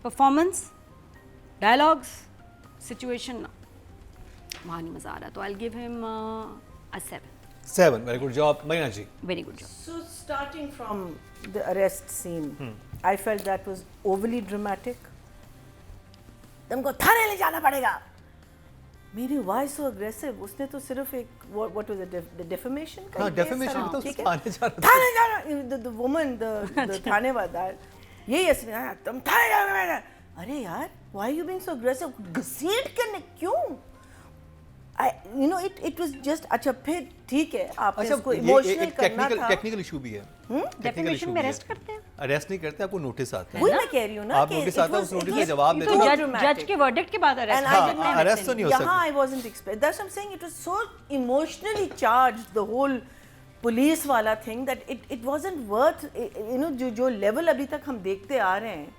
परफॉर्मेंस, डायलॉग्स, सिचुएशन ना, वहाँ नहीं मज़ा आ रहा। तो I give him a 7। Very good job Marina ji, very good job. So starting from the arrest scene, I felt that was overly dramatic. तुमको थाने ले जाना पड़ेगा। मेरी why so aggressive? उसने तो सिर्फ एक what was it, the defamation का? हाँ defamation तो ठीक है? थाने जा रहा था। थाने जाना, the woman, the थाने वाला, यही ऐसे तुम थाने जाओगे। अरे यार, why are you being so aggressive? घसीट करने क्यों? You know, it was just अच्छा फिर ठीक है, आपने इसको इमोशनल करना था। टेक्निकल इशू भी है। डेफिनेशन में अरेस्ट करते हैं, अरेस्ट नहीं करते, आपको नोटिस आता है। वही मैं कह रही हूँ ना, आप नोटिस आता है, उस नोटिस का जवाब देते हो। जज के वर्डिक्ट के बाद अरेस्ट। अरेस्ट तो नहीं हो सकता। यहाँ I wasn't expect. That's what I'm saying. It was so emotionally charged, the whole police वाला thing, that it wasn't worth. You know, जो level अभी तक हम देखते आ रहे हैं,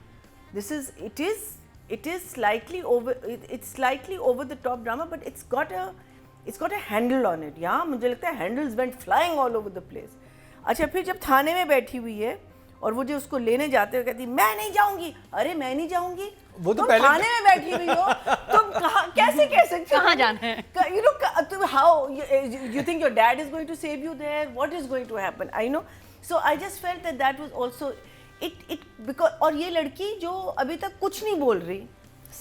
it is slightly over. It's slightly over the top drama, but it's got a handle on it. यहाँ मुझे लगता है handles went flying all over the place. अच्छा फिर जब थाने में बैठी हुई है और वो जो उसको लेने जाते हुए कहती मैं नहीं जाऊंगी, अरे मैं नहीं जाऊंगी, वो तो तुम पहले थाने में बैठी हुई हो, तुम कहाँ कैसे कह सकते हो? कहाँ जाना है? You know, तुम how you think your dad is going to save you there? What is going to happen? I know. So I just felt that was also it because और ये लड़की जो अभी तक कुछ नहीं बोल रही,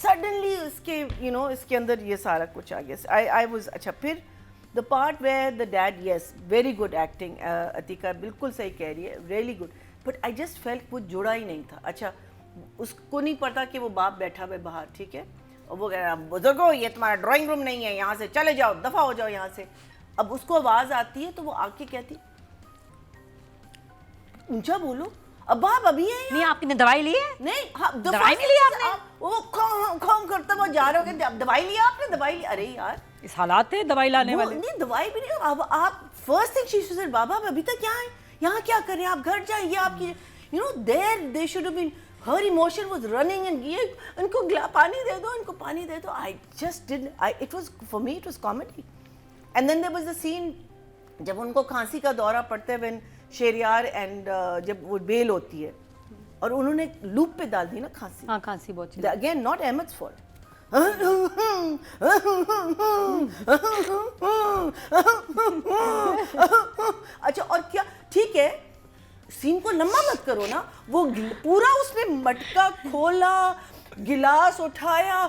suddenly इसके इसके अंदर ये सारा कुछ आ गया। I was अच्छा फिर the part where the dad, yes, very good acting, Atika बिल्कुल सही कह रही है, really good, but I just felt वो जुड़ा ही नहीं था। अच्छा उसको नहीं पता कि वो बाप बैठा हुआ बाहर, ठीक है, और वो कह रहा है बुजुर्गो ये तुम्हारा ड्राइंग रूम नहीं है, यहाँ से चले जाओ, दफा हो जाओ यहाँ से। अब उसको आवाज़ आती है तो वो आके कहती ऊंचा बोलो, अब बाप अभी है नहीं, आपने दवाई ली है? नहीं, हाँ, दवाई नहीं ली आपने? वो खोम करता वो जा रहे हो, दवाई लिया आपने? दवाई ली? अरे यार इस हालात थे दवाई लाने वाले। नहीं दवाई भी नहीं। अब आप फर्स्ट थिंग शी सेड बाबा अभी तक यहाँ है, यहाँ क्या कर रहे हैं आप, घर जाइए, आपकी there they should have been, हर इमोशन वाज रनिंग एंड ये इनको पानी दे दो, इनको पानी दे दो। I just did, it was for me it was comedy. And then there was the scene जब उनको खांसी का दौरा पड़ता है, व्हेन शेरियार एंड जब वो बेल होती है और उन्होंने लूप पे डाल दी ना खांसी। हाँ खांसी बहुत। Again not Ahmad's fault. अच्छा और क्या, ठीक है सीन को लंबा मत करो ना, वो पूरा उसने मटका खोला, गिलास उठाया,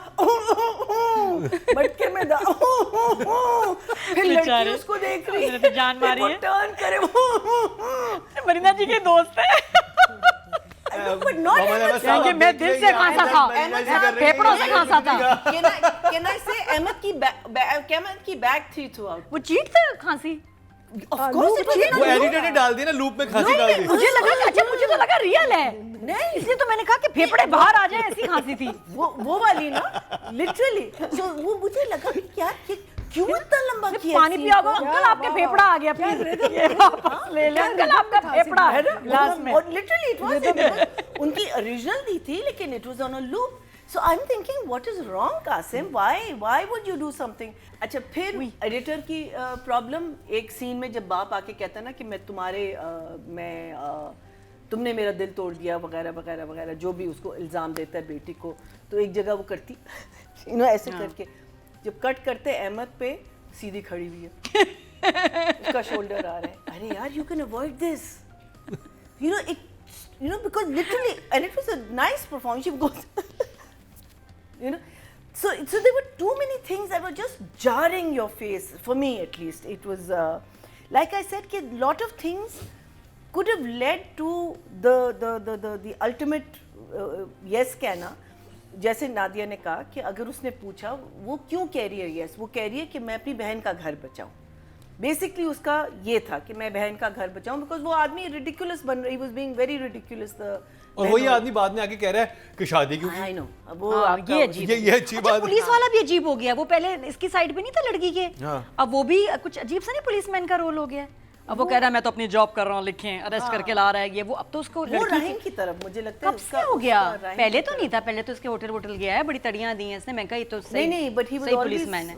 मटके में फिर लड़की उसको देख रही है, जान मारी है, टर्न करे, मरीना जी के दोस्त है। But not Ahmed, मैं दिल से खांसा था, फेफड़ों से खांसा था। Can I say Ahmed की बैक थी throughout? वो चीट था खांसी। Of course it was। वो एडिटर ने डाल दिया ना, लूप में खांसी डाल दी। मुझे लगा अच्छा, मुझे तो लगा रियल है, नहीं इसलिए तो मैंने कहा कि फेफड़े बाहर आ जाए, ऐसी खांसी थी वो वाली ना, लिटरली। सो वो मुझे लगा कि यार क्यों इतना लंबा किया? पानी पिया दो अंकल, आपके फेफड़ा आ गया, प्लीज ले ले अंकल, आपका फेफड़ा है ग्लास में। और लिटरली इट वाज उनकी ओरिजिनल दी थी, लेकिन it was on a loop. So I'm thinking, what is wrong, Qasim? Why would you do something? अच्छा फिर एडिटर की प्रॉब्लम, एक सीन में जब बाप आके कहता है ना कि मैं तुमने मेरा दिल तोड़ दिया वगैरह वगैरह वगैरह, जो भी उसको इल्ज़ाम देता है बेटी को, तो एक जगह वो करती ऐसे करके जब कट करते अहमद पे सीधी खड़ी हुई है उसका शोल्डर आ रहा है, अरे यार you can avoid this, because literally, and it was a nice performance. She goes, so there were too many things that were just jarring your face, for me at least. It was like I said, a lot of things could have led to the ultimate yes कहना. जैसे नादिया ने कहा कि अगर उसने पूछा वो क्यों कह रही है yes, वो कह रही है कि मैं अपनी बहन का घर बचाऊं. बेसिकली उसका ये था कि मैं बहन का घर बचाऊं, बिकॉज वो आदमी रिडिकुलस बन रही, वाज बीइंग वेरी रिडिकुलस. और वही आदमी बाद में आके कह रहा है कि शादी क्यों. आई नो, वो ये अजीब ये अच्छी बात. पुलिस वाला भी अजीब हो गया, वो पहले इसकी साइड पे नहीं था लड़की के, अब वो भी कुछ अजीब सा नहीं पुलिसमैन का रोल हो गया. अब वो कह रहा है मैं तो अपनी जॉब कर रहा हूँ, लिखें अरेस्ट करके ला रहा है ये वो. अब तो उसको वो राहिम की तरफ मुझे लगता है कब से हो गया, पहले तो नहीं था, पहले तो इसके होटल गया है, बड़ी तड़ियां दी हैं इसने. मैं कहा ये तो सही नहीं, बट ही वाज पुलिसमैन है.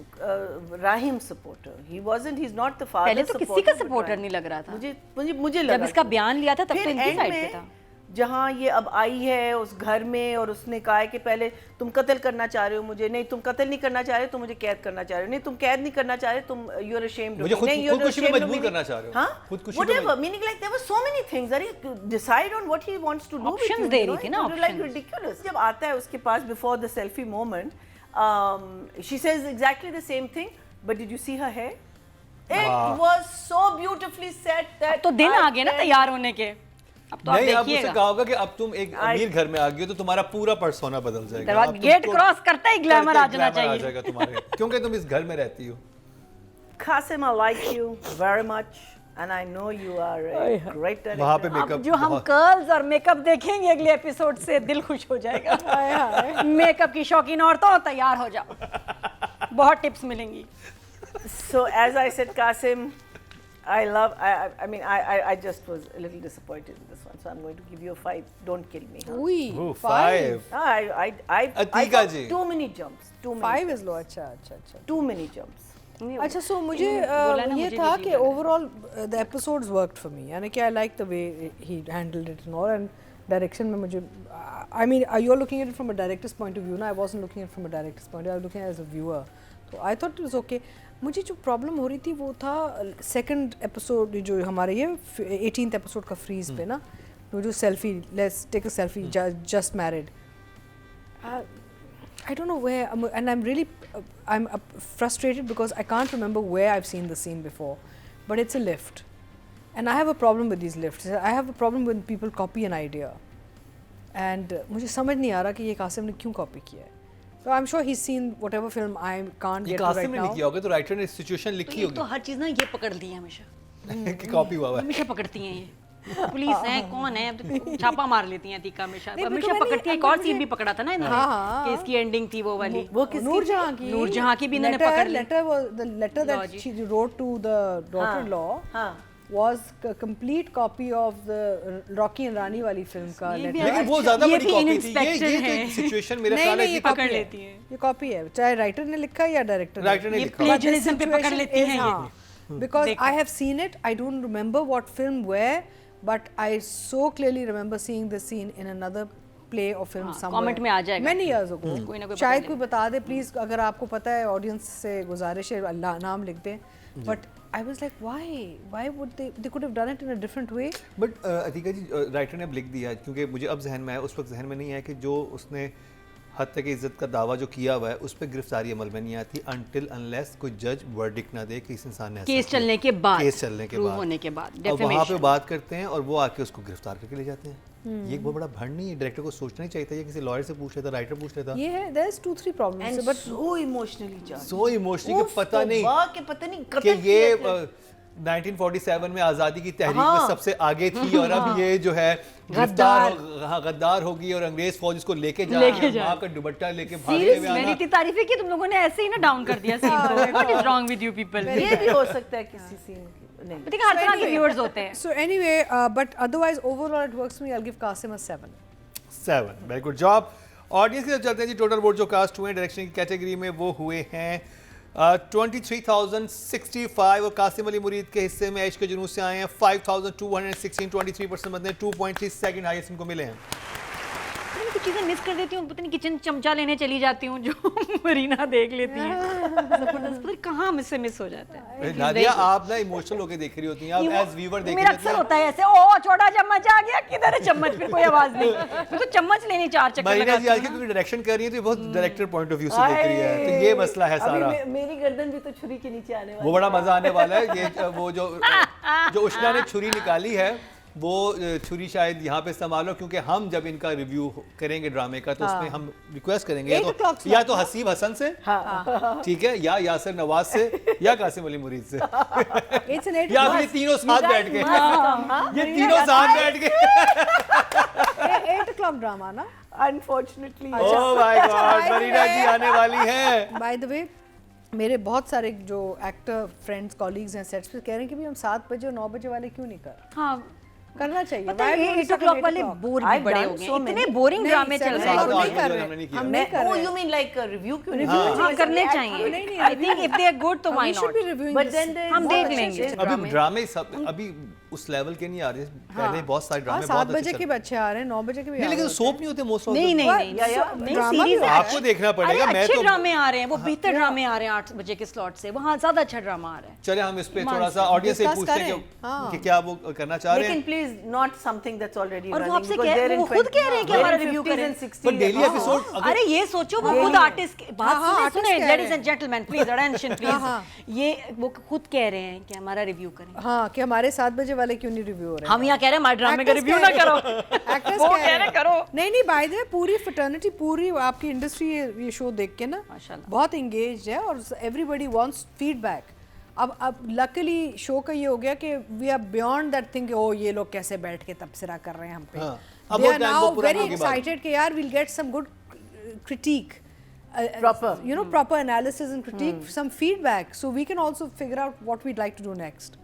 Rahim supporter, he wasn't, he is not the father. पहले तो किसी का सपोर्टर नहीं लग रहा था मुझे लगा जब इसका बयान लिया था तब तो इनकी साइड पे था. जहाँ ये अब आई है उस घर में और उसने कहा है कि पहले तुम कत्ल करना चाह रहे हो मुझे, नहीं तुम कत्ल नहीं करना चाह रहे, तुम मुझे कैद करना चाह रहे हो, नहीं तुम कैद नहीं करना चाह रहे, तुम यू आर अशेम्ड, मुझे खुदकुशी में मजबूर करना चाह रहे हो. हाँ, whatever, meaning like there were so many things that he decide on what he wants to do. Options दे रही थी ना, like ridiculous. जब आता है उसके पास before the selfie moment, she says exactly the same thing, but did you see her hair? It was so beautifully set that तो दिन आ गए ना तैयार होने के. अब तो नहीं, अब मुझसे कहा होगा कि अब तुम एक अमीर घर में आ गई हो तो तुम्हारा पूरा पर्सोना बदल जाएगा. गेट क्रॉस करते ही ग्लैमर आ जाना चाहिए तुम्हारे, क्योंकि तुम इस घर में रहती हो. Qasim, I like you very much and I know you are a great director. वहाँ पे मेकअप अब जो हम कर्ल्स और मेकअप देखेंगे अगले एपिसोड से दिल खुश हो जाएगा. मेकअप की शौकीन औरतों तैयार हो जाओ, बहुत टिप्स मिलेंगी. So as I said, Qasim, I mean, I just was a little disappointed in this one, so I'm going to give you a 5. Don't kill me. Huh? Ooh, 5. I Atika ji. too many jumps. 5 is low. अच्छा. Too many jumps. अच्छा, so मुझे ये था कि overall the episodes worked for me. यानी कि I like the way he handled it and all, and direction में मुझे, I mean, you're looking at it from a director's point of view. No, I wasn't looking at it from a director's point of view. I was looking at it as a viewer. So I thought it was okay. मुझे जो प्रॉब्लम हो रही थी वो था सेकंड एपिसोड, जो हमारे ये 18th एपिसोड का फ्रीज पे ना, वो जो selfie, let's take a selfie just married. I don't know where, and I'm really frustrated because I can't remember where I've seen the scene before, but it's a lift, and I have a problem with these lifts. I have a problem when people copy an idea, and मुझे समझ नहीं आ रहा कि ये कासिम ने क्यों कॉपी किया है. So I'm sure he's seen whatever film I can't get to right now. Qasim ने नहीं किया होगा तो राइटर ने सिचुएशन लिखी होगी. तो हर चीज ना ये पकड़ ली है हमेशा कि कॉपी हुआ है. हमेशा पकड़ती हैं ये. पुलिस है कौन है, तो छापा मार लेती हैं अतीका हमेशा पकड़ती है. एक और सीन भी पकड़ा था ना इन्होंने कि इसकी एंडिंग थी वो वाली, वो नूरजहां की भी इन्होंने पकड़ ली. The letter that she wrote to the daughter-in-law was a complete copy of the Rocky and Rani वाली फिल्म का letter. लेकिन वो ज्यादा बड़ी कॉपी थी. ये सिचुएशन मेरे ख्याल है पकड़ लेती है. ये कॉपी है, चाहे राइटर ने लिखा या डायरेक्टर ने लिखा. प्लेजरिज्म पे पकड़ लेती हैं ये. Because I have seen it, I don't remember what film where, but I so clearly remember seeing the scene in another play or film somewhere. Comment में आ जाएगा. Many years ago. शायद कोई बता दे प्लीज, अगर आपको पता है ऑडियंस से गुजारिश है, अल्लाह नाम लिख दें. But I was like, why would they could have done it in a different way. But Atiqa ji, writer ने अब लिख दिया, क्योंकि मुझे अब जहन में है, उस वक्त जहन में नहीं है कि जो उसने हत्या की इज्जत का दावा जो किया हुआ है उस पर गिरफ्तारी अमल में नहीं आती until unless कोई जज वर्डिक्ट ना दे कि इस इंसान ने केस चलने के बाद होने के बाद और वहाँ पे बात करते हैं और वो आके उसको गिरफ्तार करके ले जाते हैं. ये एक बहुत बड़ा भंड नहीं है. डायरेक्टर को सोचना ही चाहिए था, या किसी लॉयर से पूछ लेता, राइटर पूछ लेता. ये है, there's 2-3 problems, but so emotionally charged. So emotionally कि पता नहीं कि ये 1947 में आज़ादी की तहरीक में सबसे आगे थी और अब ये जो है गद्दार होगी और अंग्रेज फौज इसको लेके जा रही है, माँ का दुपट्टा लेके भागने में आना. मैंने इतनी तारीफें की, तुम लोगों ने ऐसे ही ना डाउन कर दिया सीन को. What is wrong with you people? ये भी हो सकता है किसी सीन नहीं. देखिए हर तरह के व्यूअर्स होते हैं. So anyway, but otherwise overall it works for me. I'll give Qasim a 7. Very good job. Audience की तरफ चलते हैं जी. टोटल वोट जो कास्ट हुए डायरेक्शन की कैटेगरी में वो हुए हैं 23,065 और कासिम अली मुरीद के हिस्से में ऐश के जुनून से आए हैं 5,216. 23% बनते हैं. 2.3 सेकंड हाईएस्ट इनको मिले हैं. कुछ चीज़ें मिस कर देती हूँ, पता नहीं किचन चमचा लेने चली जाती हूँ जो मरीना देख लेती है, जबरदस्त, पता नहीं कहाँ मुझसे मिस हो जाता है। नादिया आप ना इमोशनल होकर देख रही होती हैं, आप एज व्यूअर देख मेरा रही अक्सर होती होता है ऐसे, ओ छोटा चम्मच आ गया, किधर है चम्मच, फिर कोई आवाज नहीं, मैं तो चम्मच लेने 4 चक्कर मरीना जी लगाती आज क्योंकि डायरेक्शन कर रही है तो ये बहुत डायरेक्टर पॉइंट ऑफ व्यू से देख रही है, तो ये मसला है अभी सारा। मेरी गर्दन भी तो छुरी के नीचे आने वाली वो बड़ा मजा आने वाला है। ये वो जो उष्णा ने छुरी निकाली है वो छुरी शायद यहाँ पे संभालो, क्योंकि हम जब इनका रिव्यू करेंगे ड्रामे का तो उसमें हम रिक्वेस्ट करेंगे या तो हसीब हसन से, ठीक है, या यासिर नवाज से, या कासिम अली मुरीद से, या फिर ये तीनों साथ बैठ के, ये तीनों साथ बैठ के 8 o'clock ड्रामा ना, unfortunately. Oh my god, Marina ji आने वाली है। बाय द वे मेरे बहुत सारे जो एक्टर फ्रेंड्स कॉलीग्स हैं सेट्स पे कह रहे हैं कि भी हम 7 बजे और 9 बजे वाले क्यों नहीं कर रहे। हाँ, करना चाहिए। पता है 8 o'clock वाले बोर भी बड़े हो गए, इतने बोरिंग ड्रामे चल रहे हैं। नहीं, नहीं कर रहे, हमने नहीं किया। हम नहीं कर Oh, रहे। you mean like a review क्यों नहीं? हाँ, करने चाहिए। I think if they are good तो why We should not? be reviewing But this. then there is हम बहुत देख अच्छे लेंगे। अच्छे अभी ड्रामे सब अभी उस लेवल के नहीं आ रहे, पहले बहुत सारे हाँ, ड्रामे 7 बहुत बजे अच्छे के चलते बच्चे आ रहे हैं, 9 बजे के भी नहीं, आ लेकिन रहे सोप नहीं होते मोस्ट ऑफ नहीं नहीं नहीं नहीं ड्रामा भी सीरीज होता है। आपको देखना पड़ेगा। मैं अच्छे तो ड्रामे आ रहे हैं, वो बेहतर ड्रामे आ रहे हैं 8 बजे के स्लॉट से, वहाँ ज्यादा अच्छा ड्रामा आ रहा है। चले हम इस पे थोड़ा सा ऑडियंस से discuss पूछते हैं करें। कि क्या वो करना चाह रहे लेकिन हैं। Please not something that's already और वो रनिंग, आपसे because कह they're in वो खुद कह रहे हैं कि they're हमारा in रिव्यू 50s करें। and 60s पर डेली एपिसोड अरे ये सोचो वो खुद आर्टिस्ट बात सुने सुने ladies and gentleman please attention please, ये वो खुद कह रहे हैं कि हमारा रिव्यू करें। हाँ कि हमारे 7 बजे वाले क्यों नहीं रिव्यू हो रहे हैं। हम यहाँ कह रहे हैं हमारे ड्रामे का रिव्यू ना करो, Actors वो कह कह रहे करो। नहीं बाय द वे पूरी फ्रेटर्निटी पूरी आपकी इंडस्ट्री ये शो देख के ना माशाल्लाह। बहुत एंगेज्ड है और एवरीबॉडी वांट्स फीडबैक। अब लकीली शो का ये हो गया कि we are beyond that thing, ओ ये लोग कैसे बैठ के तबसरा कर रहे हैं हम पे। हाँ, अब दे वो आर टाइम नाउ तो पुरानी वेरी की बात है। एक्साइटेड कि यार will get some good critique, Proper. you know, proper analysis and critique, some feedback, so we can also figure out what we'd like to do next.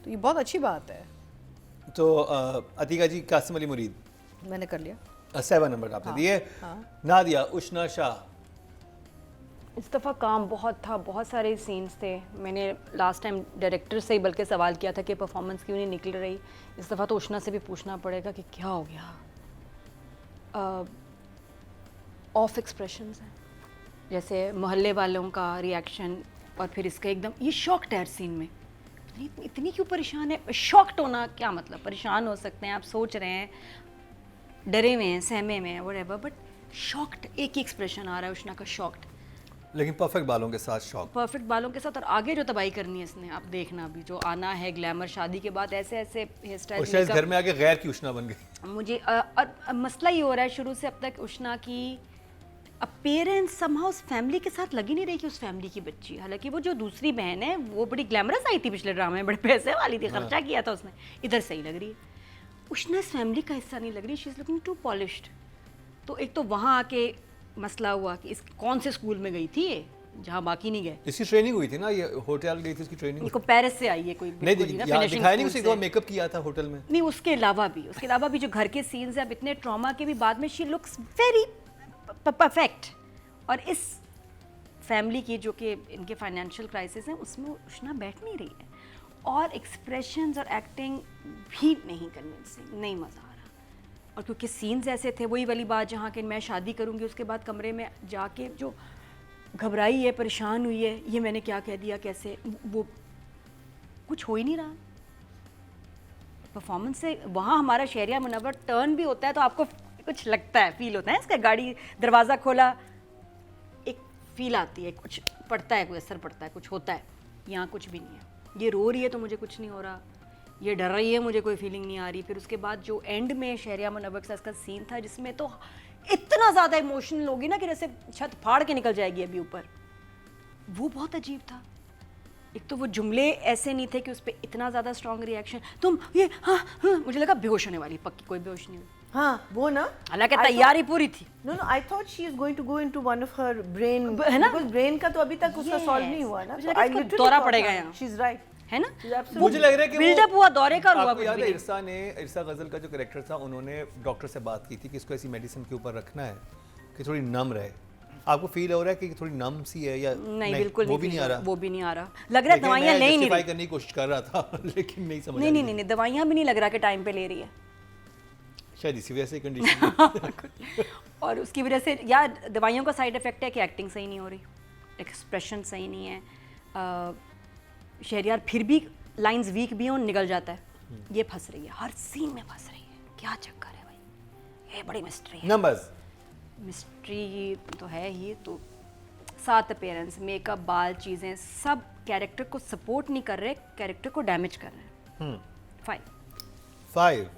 तो ये बहुत अच्छी बात है। तो अतीका जी, कासिम अली मुरीद मैंने कर लिया 7 नंबर आपने दिए। नादिया उष्णा शाह इस दफ़ा काम बहुत था, बहुत सारे सीन्स थे। मैंने लास्ट टाइम डायरेक्टर से ही बल्कि सवाल किया था कि परफॉर्मेंस क्यों नहीं निकल रही। इस दफ़ा तो उष्णा से भी पूछना पड़ेगा कि क्या हो गया। ऑफ एक्सप्रेशंस हैं, जैसे मोहल्ले वालों का रिएक्शन और फिर इसका एकदम ये शॉक्ड है सीन में, इतनी क्यों परेशान है। शॉक्ड होना क्या मतलब, परेशान हो सकते हैं, आप सोच रहे हैं, डरे हुए हैं, सहमे में हैं, व्हाटएवर, बट शॉक्ड एक ही एक्सप्रेशन आ रहा है उष्णा का, शॉक्ड। लेकिन परफेक्ट बालों के साथ शॉक। परफेक्ट बालों के साथ, और आगे जो तबाही करनी है इसने, आप देखना अभी जो आना है ग्लैमर, शादी के बाद ऐसे ऐसे हेयर और स्टाइल, शायद घर में आके गैर की उष्णा बन गई। मुझे और मसला ये हो रहा है शुरू से अब तक उष्णा की अपीयरेंस समहाउ उस फैमिली के साथ लगी नहीं रही कि उस फैमिली की बच्ची। हालांकि वो जो दूसरी बहन है वो बड़ी ग्लैमरस आई थी पिछले ड्रामे में, बड़े पैसे वाली थी, खर्चा किया था उसने, इधर सही लग रही है। उष्णा इस फैमिली का हिस्सा नहीं लग रही, she is looking too polished. तो एक तो वहाँ आके मसला हुआ कि इस कौन से स्कूल में गई थी ये जहाँ बाकी नहीं गए। इसकी ट्रेनिंग हुई थी ना, ये होटल गई थी इसकी ट्रेनिंग। इनको पेरिस से आई है कोई नहीं दिखाया नहीं, उसी को मेकअप किया था होटल में। नहीं, उसके अलावा भी जो घर के सीन्स हैं, अब इतने ट्रॉमा के भी बाद में शी लुक्स वेरी परफेक्ट। और इस फैमिली की जो कि इनके फाइनेंशियल क्राइसिस हैं उसमें उष्णा बैठ नहीं रही है, और एक्सप्रेशंस और एक्टिंग भी नहीं कन्विंसिंग, नहीं मज़ा आ रहा। और क्योंकि सीन्स ऐसे थे, वही वाली बात जहाँ कि मैं शादी करूँगी उसके बाद कमरे में जाके जो घबराई है, परेशान हुई है, ये मैंने क्या कह दिया, कैसे, वो कुछ हो ही नहीं रहा परफॉर्मेंस से। वहाँ हमारा शहरिया मुनव्वर टर्न भी होता है तो आपको कुछ लगता है, फील होता है, इसका गाड़ी दरवाज़ा खोला, एक फील आती है, कुछ पड़ता है, कोई असर पड़ता है, कुछ होता है। यहाँ कुछ भी नहीं है। ये रो रही है तो मुझे कुछ नहीं हो रहा, ये डर रही है, मुझे कोई फीलिंग नहीं आ रही। फिर उसके बाद जो एंड में शहरिया मुनव्वर के साथ का सीन था जिसमें तो इतना ज़्यादा इमोशनल होगी ना कि जैसे छत फाड़ के निकल जाएगी अभी ऊपर, वो बहुत अजीब था। एक तो वो जुमले ऐसे नहीं थे कि उस पर इतना ज़्यादा स्ट्रॉन्ग रिएक्शन, तुम ये हाँ, मुझे लगा बेहोश होने वाली, पक्की कोई बेहोश नहीं हुई। हाँ वो ना, हालांकि तैयारी पूरी थी। No, I thought she is going to go into one of her brain, है ना? because brain का तो अभी तक उसका solve नहीं हुआ ना। मुझे लगा I इसको literally दौरा thought पड़ेगा that. यहाँ। She's right. है ना? She's absolutely मुझे लग रहा है कि बिल्डअप हुआ, दौरे का हुआ। आपको याद है इरसा गजल का जो कैरेक्टर था, उन्होंने डॉक्टर से बात की थी कि इसको ऐसी मेडिसिन के ऊपर रखना है कि थोड़ी नम रहे। आपको फील हो रहा है कि थोड़ी नम सी है या नहीं? बिल्कुल वो भी नहीं आ रहा, वो भी नहीं आ रहा। लग रहा है दवाइयाँ ले ही नहीं रही। करने की कोशिश कर रहा था लेकिन नहीं समझ नहीं, दवाइयाँ भी नहीं लग रहा कि टाइम पे ले रही है। शायद इसी वजह से कंडीशन और उसकी वजह से या दवाइयों का साइड इफ़ेक्ट है कि एक्टिंग सही नहीं हो रही, एक्सप्रेशन सही नहीं है, शहरयार फिर भी लाइंस वीक भी हैं और निकल जाता है, ये फंस रही है, हर सीन में फंस रही है, क्या चक्कर है भाई, ये बड़ी मिस्ट्री है। नंबर्स मिस्ट्री तो है ही, तो 7 अपीयरेंस, मेकअप, बाल, चीज़ें सब कैरेक्टर को सपोर्ट नहीं कर रहे, कैरेक्टर को डैमेज कर रहे हैं। 5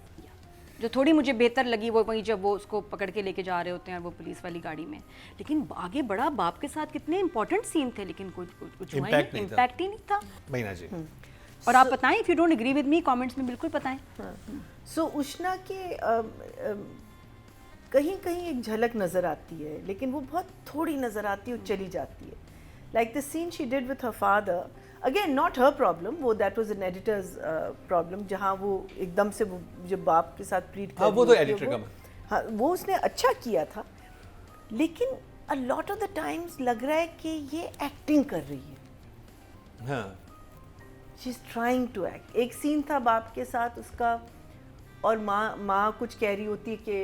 जो थोड़ी मुझे बेहतर लगी वो वही जब वो उसको पकड़ के लेके जा रहे होते हैं वो पुलिस वाली गाड़ी में, लेकिन आगे बड़ा बाप के साथ कितने इंपॉर्टेंट सीन थे, लेकिन कुछ Impact इम्पैक्ट ही नहीं था। महीना जी और आप बताएं, if you don't agree with me comments में बिल्कुल बताएं। सो उष्णा के कहीं कहीं एक झलक नज़र आती है, लेकिन वो बहुत थोड़ी नज़र आती है और चली जाती है। Like the scene she did with her father, again not her problem, वो that was an editor's problem, जहाँ वो एकदम से वो जब बाप के साथ प्लीड कर हाँ, वो तो एडिटर का हाँ, वो उसने अच्छा किया था, लेकिन a lot of the times लग रहा है कि ये एक्टिंग कर रही है। हाँ she is trying to act. एक सीन था बाप के साथ उसका, और माँ कुछ कह रही होती कि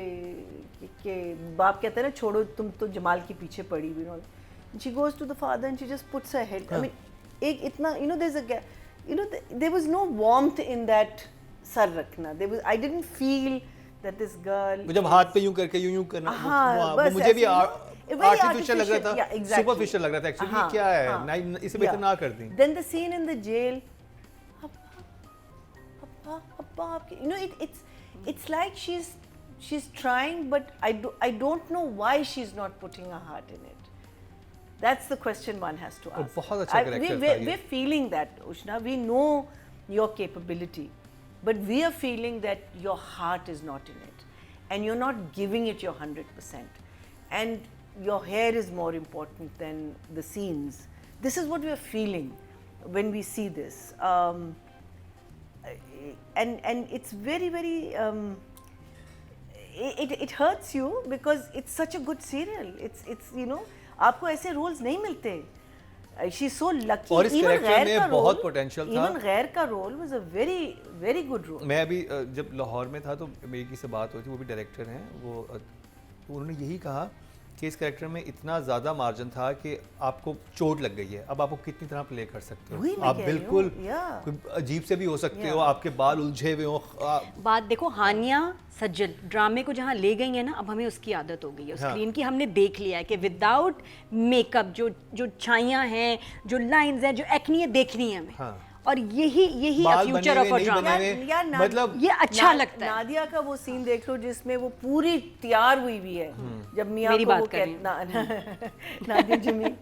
बाप कहता है ना, छोड़ो तुम तो जमाल के पीछे पड़ी हुई। She goes to the father and she just puts her head, I mean एक इतना there was no warmth in that सर रखना, there was, I didn't feel that this girl जब हाथ पे यूं करके यूं करना, हाँ, वो मुझे भी आर्टिफिशियल लग रहा था, yeah, exactly. सुपरफिशियल लग रहा था एक्चुअली। हाँ, क्या है हाँ, ना, इसे बेहतर ना कर दी। Then the scene in the jail, it's like she's trying, but I don't know why she's not putting her heart in it. That's the question one has to ask. बहुत अच्छा character था ये। We're feeling that, Ushna. We know your capability, but we are feeling that your heart is not in it, and you're not giving it your 100%, and your hair is more important than the scenes. This is what we are feeling when we see this. And it's very it hurts you because it's such a good serial. It's you know, आपको ऐसे रोल्स नहीं मिलते। She's so lucky. और इस Even कैरेक्टर गैर में का बहुत role, पोटेंशियल था। even गैर का role was a very good role. मैं अभी जब लाहौर में था तो मेरी किसी से बात हुई थी, वो भी डायरेक्टर हैं, वो तो उन्होंने यही कहा कि इस कैरेक्टर में इतना ज़्यादा मार्जिन था कि आपको चोट लग गई है, अब आपको कितनी तरह प्ले कर सकते वही हो, मैं आप कह रही बिल्कुल हूँ, yeah. कोई अजीब से भी हो सकते Yeah. हो, आपके बाल उलझे हुए हो। बात देखो, हानिया सज्जल ड्रामे को जहाँ ले गई है ना, अब हमें उसकी आदत हो गई है हाँ। स्क्रीन की। हमने देख लिया है कि विदाउट मेकअप जो छाइयाँ हैं, जो लाइंस हैं, जो एक्नी है, देखनी है हमें। हाँ। और यही बाल फ्यूचर बने ऑफ हुए, अ नहीं ड्रामा। बने हुए, यार मतलब ये अच्छा लगता है। नादिया का वो सीन देख लो जिसमें वो पूरी तैयार हुई हुई है, जब मियाँ मेरी को बात वो कर रही हूँ। नादिया जमी,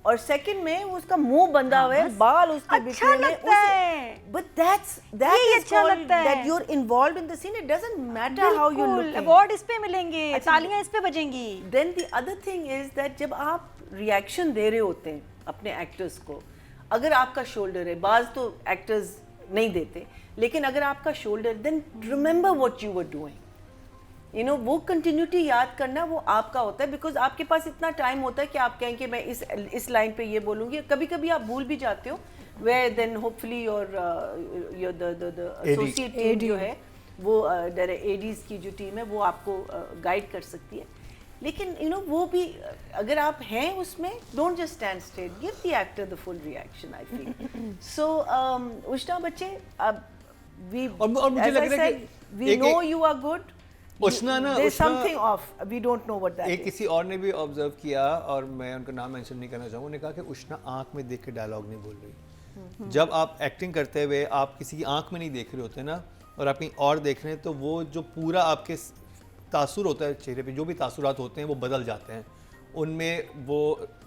और सेकंड में वो उसका मुंह बंधा हुआ है, बाल उसके अच्छा बिखरे हुए लगता है। बट that ये is अच्छा called लगता है। that you're involved in the scene. It doesn't matter how you're बिल्कुल, looking. अवार्ड इस पे मिलेंगे, अच्छा, तालियां इस पे बजेंगी। Then the other thing is that जब आप रिएक्शन दे रहे होते हैं अपने एक्टर्स को, अगर आपका शोल्डर है, बाज तो एक्टर्स नहीं देते, लेकिन अगर आपका shoulder, then remember what you were doing. You know, वो कंटिन्यूटी याद करना वो आपका होता है, बिकॉज आपके पास इतना टाइम होता है कि आप कहें कि मैं इस लाइन पे ये बोलूँगी। कभी कभी आप भूल भी जाते हो, where then hopefully your the associate team जो है वो ADs की जो टीम है वो आपको गाइड कर सकती है। लेकिन you know, वो भी अगर आप हैं उसमें, don't just stand straight, give the actor the full reaction, I feel. So उष्णा बच्चे, अब we, और मुझे as लग I रहा है said, कि we एक- know you are good. उष्णा ना, There's Ushana- something off, we don't know what that एक is. किसी और ने भी ऑब्जर्व किया, और मैं उनका नाम मेंशन नहीं करना चाहूँगा, उन्होंने कहा कि उष्णा आंख में देख के डायलॉग नहीं बोल रही। जब आप एक्टिंग करते हुए आप किसी की आंख में नहीं देख रहे होते ना, और आप कहीं और देख रहे हैं, तो वो जो पूरा आपके तासुर होता है चेहरे पे, जो भी तासुरात होते हैं वो बदल जाते हैं, उनमें वो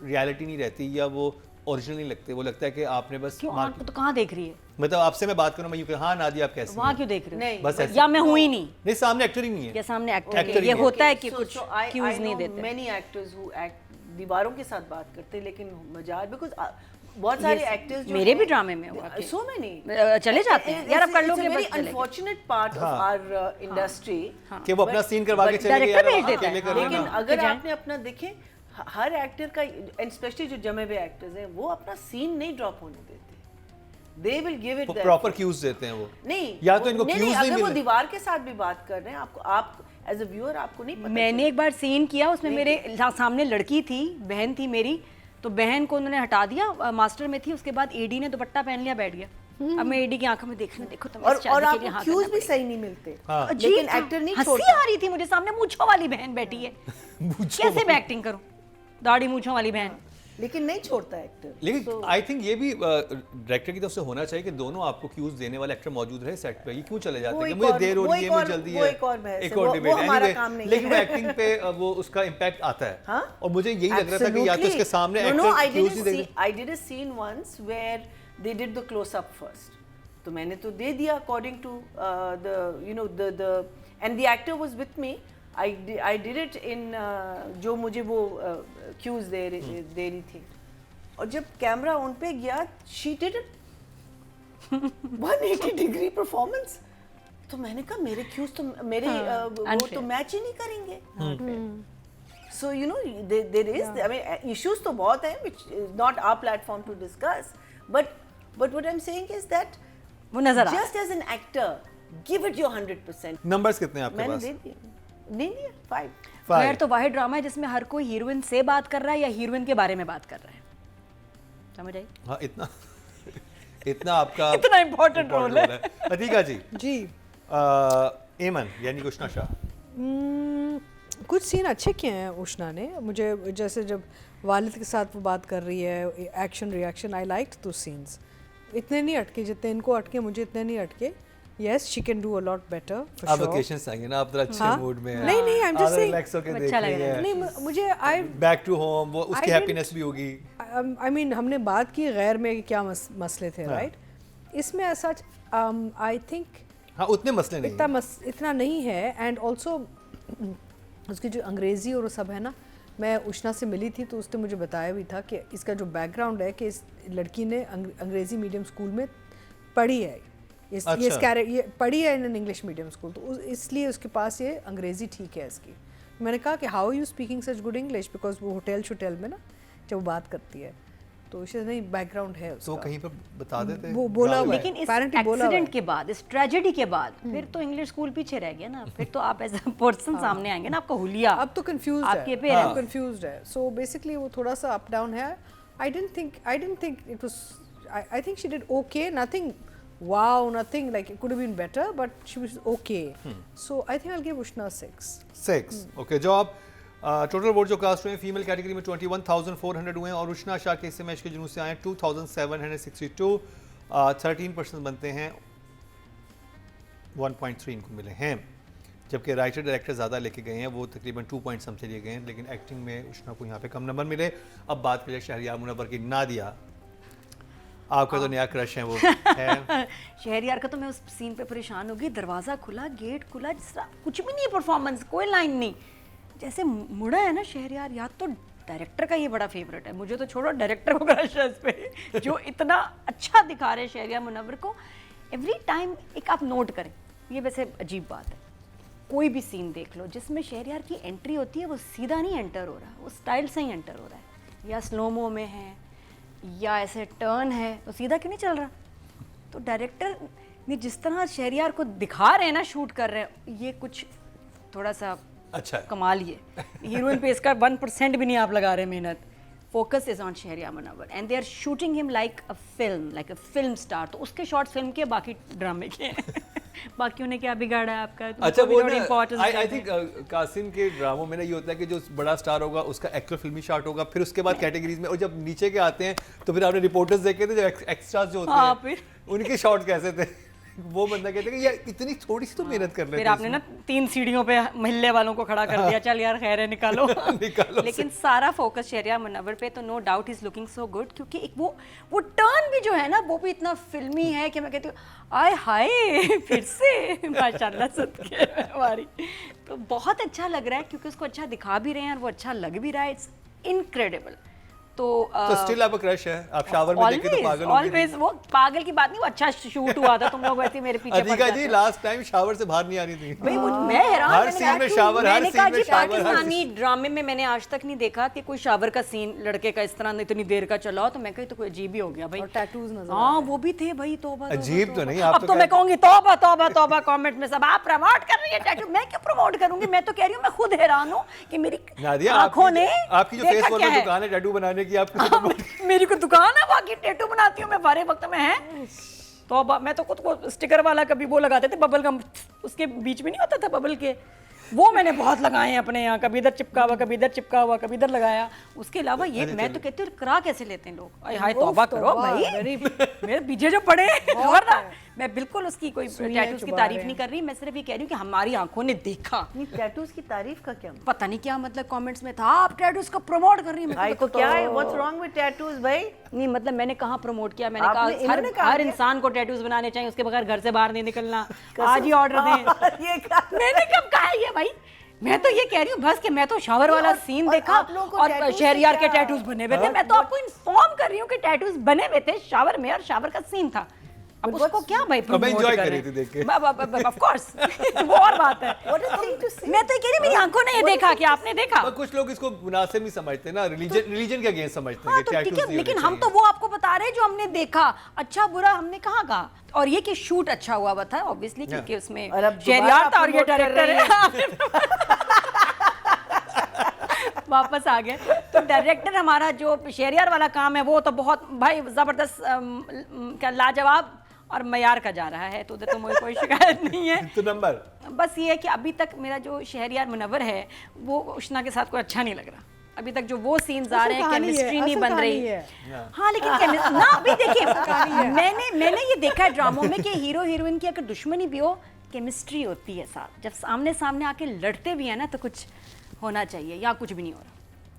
रियलिटी नहीं रहती, या वो ओरिजिनल नहीं लगते, वो लगता है कि आपने बस क्यों आंख तो कहाँ देख रही है? मतलब आपसे मैं बात करूँ, मैं यूँ कहूँ, हाँ नादिया आप कैसे वहाँ हैं? क्यों देख रही हो? नहीं, बस ऐसे। या मैं हूँ ही नहीं, नहीं, सामने एक्टर ही नहीं है। या सामने एक्टर Actor है। ही ये नहीं। होता है कि So- कुछ so I क्यूज नहीं know देते। many actors who act दीवारों के साथ बात करते हैं, लेकिन मजाल, बिकॉज बहुत सारे एक्टर्स मेरे भी ड्रामे में हुआ कि- so many चले जाते हैं यार, अब कर लोगे, very बस चले गए। unfortunate part of our industry, कि वो अपना सीन करवा के but चले गए, director यार भेज आप देता है। अकेले कर हाँ, लेना। लेकिन अगर कि जाएं। आपने अपना देखें, हर एक्टर का, एंड स्पेशली जो जमे हुए एक्टर्स हैं, वो अपना सीन नहीं ड्रॉप होने देते, they will give it that proper cues देते हैं वो। नहीं, या तो इनको नहीं, cues नहीं अगर वो मिले। दीवार के साथ भी बात कर रहे हैं, आपको आप एज अ व्यूअर आपको नहीं पता मैंने एक बार सीन किया, उसमें मेरे सामने लड़की थी, बहन थी मेरी, तो बहन को उन्होंने हटा दिया, मास्टर में थी, उसके बाद एडी ने दुपट्टा पहन लिया, बैठ गया। अब मैं एडी की आंखों में देखने, देखो तुम और आपको क्यूज भी सही नहीं मिलते, लेकिन एक्टर नहीं छोड़ता। हंसी आ रही थी मुझे, सामने मूंछों वाली बहन बैठी है, कैसे मैं एक्टिंग करूं, दाढ़ी मूंछों वाली बहन, लेकिन नहीं छोड़ता एक्टर। लेकिन आई थिंक ये भी डायरेक्टर की तरफ से होना चाहिए कि दोनों आपको क्यूज देने वाले एक्टर मौजूद रहे सेट पे। ये क्यों चले जाते हैं कि मुझे देर हो रही है, मुझे जल्दी है, एक और डिबेट है, लेकिन एक्टिंग पे वो उसका इम्पैक्ट आता है। और मुझे यही लग रहा था कि या तो उसके सामने एक्टर क्यूज ही देंगे। I did a scene once where they did the close up first, तो मैंने तो दे दिया according to the you know the end the actor was with me. I did it in जो मुझे वो क्यूज दे रही थी, और जब कैमरा ऑन पे गया she did it 180 degree performance. तो मैंने कहा मेरे क्यूज तो मेरे वो तो मैच ही नहीं करेंगे। So you know there is I mean issues तो बहुत हैं which is not our platform to discuss, but what I'm saying is that वो नजर आ just as an actor give it your 100%। Numbers कितने हैं आपके मैंने पास? दे दिया, नहीं दिया 5। खैर तो वाहिद ड्रामा है जिसमें हर कोई हीरोइन से बात कर रहा है या हीरोइन के बारे में बात कर रहा है, समझ आई? हाँ, इतना आपका इतना इम्पोर्टेंट रोल है। अतीका जी जी एमन यानी उष्णा शाह, कुछ सीन अच्छे किए हैं उष्णा ने। मुझे जैसे जब वालिद के साथ वो बात कर रही है, एक्शन रिएक्शन, आई लाइक दो सीन्स। इतने नहीं अटके जितने इनको अटके, मुझे इतने नहीं अटके। Yes, she can do a lot better for आप sure. वेकेशंस आएंगे ना, आप जरा अच्छे मूड में हैं। नहीं, I'm just saying, रिलैक्स होके अच्छा देख लग रही रहा है। नहीं मुझे बैक टू होम वो उसकी I हैप्पीनेस भी होगी। I mean हमने बात की गैर में कि क्या मसले थे, राइट? इसमें ऐसा आई थिंक हाँ, उतने मसले नहीं इतना नहीं है। एंड ऑल्सो उसकी जो अंग्रेज़ी और वो सब है ना, मैं उष्णा से मिली थी तो उसने मुझे बताया भी था कि इसका जो बैकग्राउंड है कि इस लड़की ने अंग्रेज़ी मीडियम स्कूल में पढ़ी है, ये पढ़ी है इन इंग्लिश मीडियम स्कूल, तो इसलिए उसके पास ये अंग्रेज़ी ठीक है इसकी। मैंने कहा कि how you speaking such good English, because वो होटल में ना जब वो बात करती है तो इसे नहीं बैकग्राउंड है उसका। तो कहीं पर बता देते वो बोला हुआ है, लेकिन इस apparently बोला हुआ है। एक्सीडेंट के बाद, इस ट्रेजेडी के बाद फिर तो इंग्लिश स्कूल पीछे रह गया ना, फिर तो आप एज अ पर्सन सामने आएंगे ना, आपका हुलिया अब तो कंफ्यूज्ड आपके है, पेरेंट्स कंफ्यूज्ड है। सो बेसिकली वो थोड़ा सा अप डाउन है। I didn't think it was, I think she did okay, nothing wow, nothing like it could have been better, but she was okay. So I think I'll give Ushna 6. Okay. जो आप टोटल वोट जो कास्ट हुए हैं फीमेल कैटेगरी में 21,400 हुए हैं और उष्णा शाह के हिस्से में इसके जुनून से आए 2,762, 13% बनते हैं, 1.3 इनको मिले हैं, जबकि राइटर डायरेक्टर ज़्यादा लेके गए हैं, वो तकरीबन 2 पॉइंट समझे लिए गए हैं, लेकिन एक्टिंग में उष्णा को यहाँ पे कम नंबर मिले। अब बात करें शहरियार मुनव्वर की नादिया, आपका तो नया क्रश है वो है। शहरयार का तो मैं उस सीन पे परेशान हो गई, दरवाज़ा खुला, गेट खुला, जिस कुछ भी नहीं है, परफॉर्मेंस कोई लाइन नहीं, जैसे मुड़ा है ना शहरयार। याद तो डायरेक्टर का ये बड़ा फेवरेट है, मुझे तो छोड़ो, डायरेक्टर को क्रश है इस पे, जो इतना अच्छा दिखा रहे हैं शहरयार मुनव्वर को एवरी टाइम। एक आप नोट करें, ये वैसे अजीब बात है, कोई भी सीन देख लो जिसमें शहरयार की एंट्री होती है, वो सीधा नहीं एंटर हो रहा, वो स्टाइल से ही एंटर हो रहा है, या स्लोमो में है या ऐसे टर्न है, तो सीधा क्यों नहीं चल रहा? तो डायरेक्टर ने जिस तरह शहरयार को दिखा रहे हैं ना, शूट कर रहे हैं, ये कुछ थोड़ा सा अच्छा कमाल ही है। हीरोइन पे इसका 1% भी नहीं आप लगा रहे मेहनत। Focus is on Shahryar Munawar and they are shooting him like a film star. तो उसके शॉर्ट्स फिल्म के, बाकी ड्रामे के हैं। बाकियों ने क्या बिगाड़ा है आपका? अच्छा, वो आई थिंक कासिम के ड्रामों में ना ये होता है कि जो बड़ा स्टार होगा उसका एक्टर फिल्मी शॉट होगा, फिर उसके बाद कैटेगरीज में, और जब नीचे के आते हैं तो फिर आपने रिपोर्टर्स देखे थे जो एक्स्ट्रास जो होते हैं, फिर उनके शॉट कैसे थे? वो बंदा कहते हैं कि यार इतनी थोड़ी सी तो मेहनत कर लेते। फिर आपने ना 3 सीढ़ियों पे महल्ले वालों को खड़ा कर दिया, चल यार खैर है निकालो। लेकिन सारा फोकस शहरयार मुनव्वर पे, तो no doubt is looking so good, क्योंकि एक वो टर्न भी जो है ना, वो भी इतना फिल्मी है कि मैं कहती हूँ आय हाय फिर से माशाल्लाह सदके हमारी। तो बहुत अच्छा लग रहा है, क्योंकि उसको अच्छा दिखा भी रहे हैं और वो अच्छा लग भी रहा है, इट्स इनक्रेडिबल। तो स्टिल आपका क्रश है, आप शावर में देखे तो पागल हो ऑलवेज वो पागल की बात नहीं, वो अच्छा शूट हुआ था, तुम लोग वैसे मेरे पीछे पड़ अधिका जाते जी हो। लास्ट टाइम शावर से बाहर नहीं आ रही थी। भाई मैं हैरान, हर मैंने सीन कहा, में शावर, हर मैंने सीन कहा में जी शावर, हर पाकिस्तानी ड्रामे में मैंने आज तक नहीं देखा कि कोई शावर का सीन लड़के का इस तरह इतनी देर का चला हो, तो मैं कही तो कोई अजीब ही हो गया भाई। और टैटूज नजर हाँ वो भी थे भाई, तौबा अजीब तो नहीं, अब आप तो तो मैं कहूंगी तौबा तौबा तौबा, कमेंट में सब आप प्रमोट कर रही है टैटू। मैं क्यों प्रमोट करूंगी, मैं तो कह रही हूँ मैं खुद हैरान हूँ कि मेरी नादिया, आंखों ने आपकी जो देखा फेस क्या में है। दुकान है टैटू बनाने की, आप मेरी को दुकान है, बाकी टैटू बनाती हूँ मैं फारे वक्त में है। तो अब मैं तो खुद को स्टिकर वाला कभी वो लगाते थे बबल गम, उसके बीच में नहीं होता था बबल के, वो मैंने बहुत लगाए हैं अपने यहाँ, कभी इधर चिपका हुआ, कभी इधर चिपका हुआ, कभी इधर लगाया। उसके अलावा ये मैं तो कहती हूँ करा कैसे लेते हैं लोग, अरे हाय तौबा करो भाई, मेरे पीछे जो पड़े खबरदार। मैं बिल्कुल उसकी कोई टैटूज की तारीफ नहीं कर रही, मैं सिर्फ ये कह रही हूँ कि हमारी आंखों ने देखा। नहीं, टैटूज की तारीफ का क्या पता नहीं क्या मतलब कमेंट्स में था, आप टैटूज को प्रमोट कर रही हैं। भाई तो क्या है, व्हाट्स रॉन्ग विद टैटूज भाई? नहीं मतलब मैंने कहाँ प्रमोट किया, मैंने आपने- कहा इन्होंने कहा हर क्या? इंसान को टैटूज बनाने चाहिए, उसके बगैर घर से बाहर नहीं निकलना, आज ही ऑर्डर दें। ये कहा मैंने कब कहा है ये भाई, मैं तो ये कह रही हूँ बस कि मैं तो शावर वाला सीन और देखा आप लोगों को और tattoos से शहरियार के क्या? टैटूज बने हुए थे। मैं तो आपको इन्फॉर्म कर रही हूँ कि टैटूज बने हुए थे शावर में और शावर का सीन था। अब उसको क्या भाई अब मैं enjoy कर रही थी देख के। ऑफ कोर्स वो और बात है। What a thing to say. मैं तो ये कह रही हूँ मेरी आंखों ने ये देखा कि आपने देखा। पर कुछ लोग इसको मुनासिब नहीं समझते ना, रिलीजन के अगेंस्ट समझते हैं हाँ कि तो ठीक tattoos है, नहीं लेकिन होने हम तो चाहिए। वो आपको बता रहे हैं जो हमने देखा, अच्छा बुरा हमने कहाँ कहा। और ये कि शूट अच्छा हुआ था ऑब्वियसली, क्योंकि उसमें और अब दोबारा शहरियार था और ये promote कर डायरेक्टर रही है। वापस आ गए तो डायरेक्टर हमारा जो शहरियार वाला काम है वो तो बहुत भाई जबरदस्त क्या लाजवाब और मयार का जा रहा है, तो उधर तो मुझे कोई शिकायत नहीं है। तो नंबर बस ये है कि अभी तक मेरा जो शहरियार मुनव्वर है वो उष्णा के साथ कोई अच्छा नहीं लग रहा। अभी तक जो वो सीन्स आ रहे हैं, केमिस्ट्री नहीं बन रही है। हाँ लेकिन ना अभी देखिए मैंने ये देखा है ड्रामों में कि हीरो हीरोइन की अगर दुश्मनी भी हो, केमिस्ट्री होती है साथ, जब सामने सामने आके लड़ते भी है ना तो कुछ होना चाहिए, या कुछ भी नहीं हो रहा,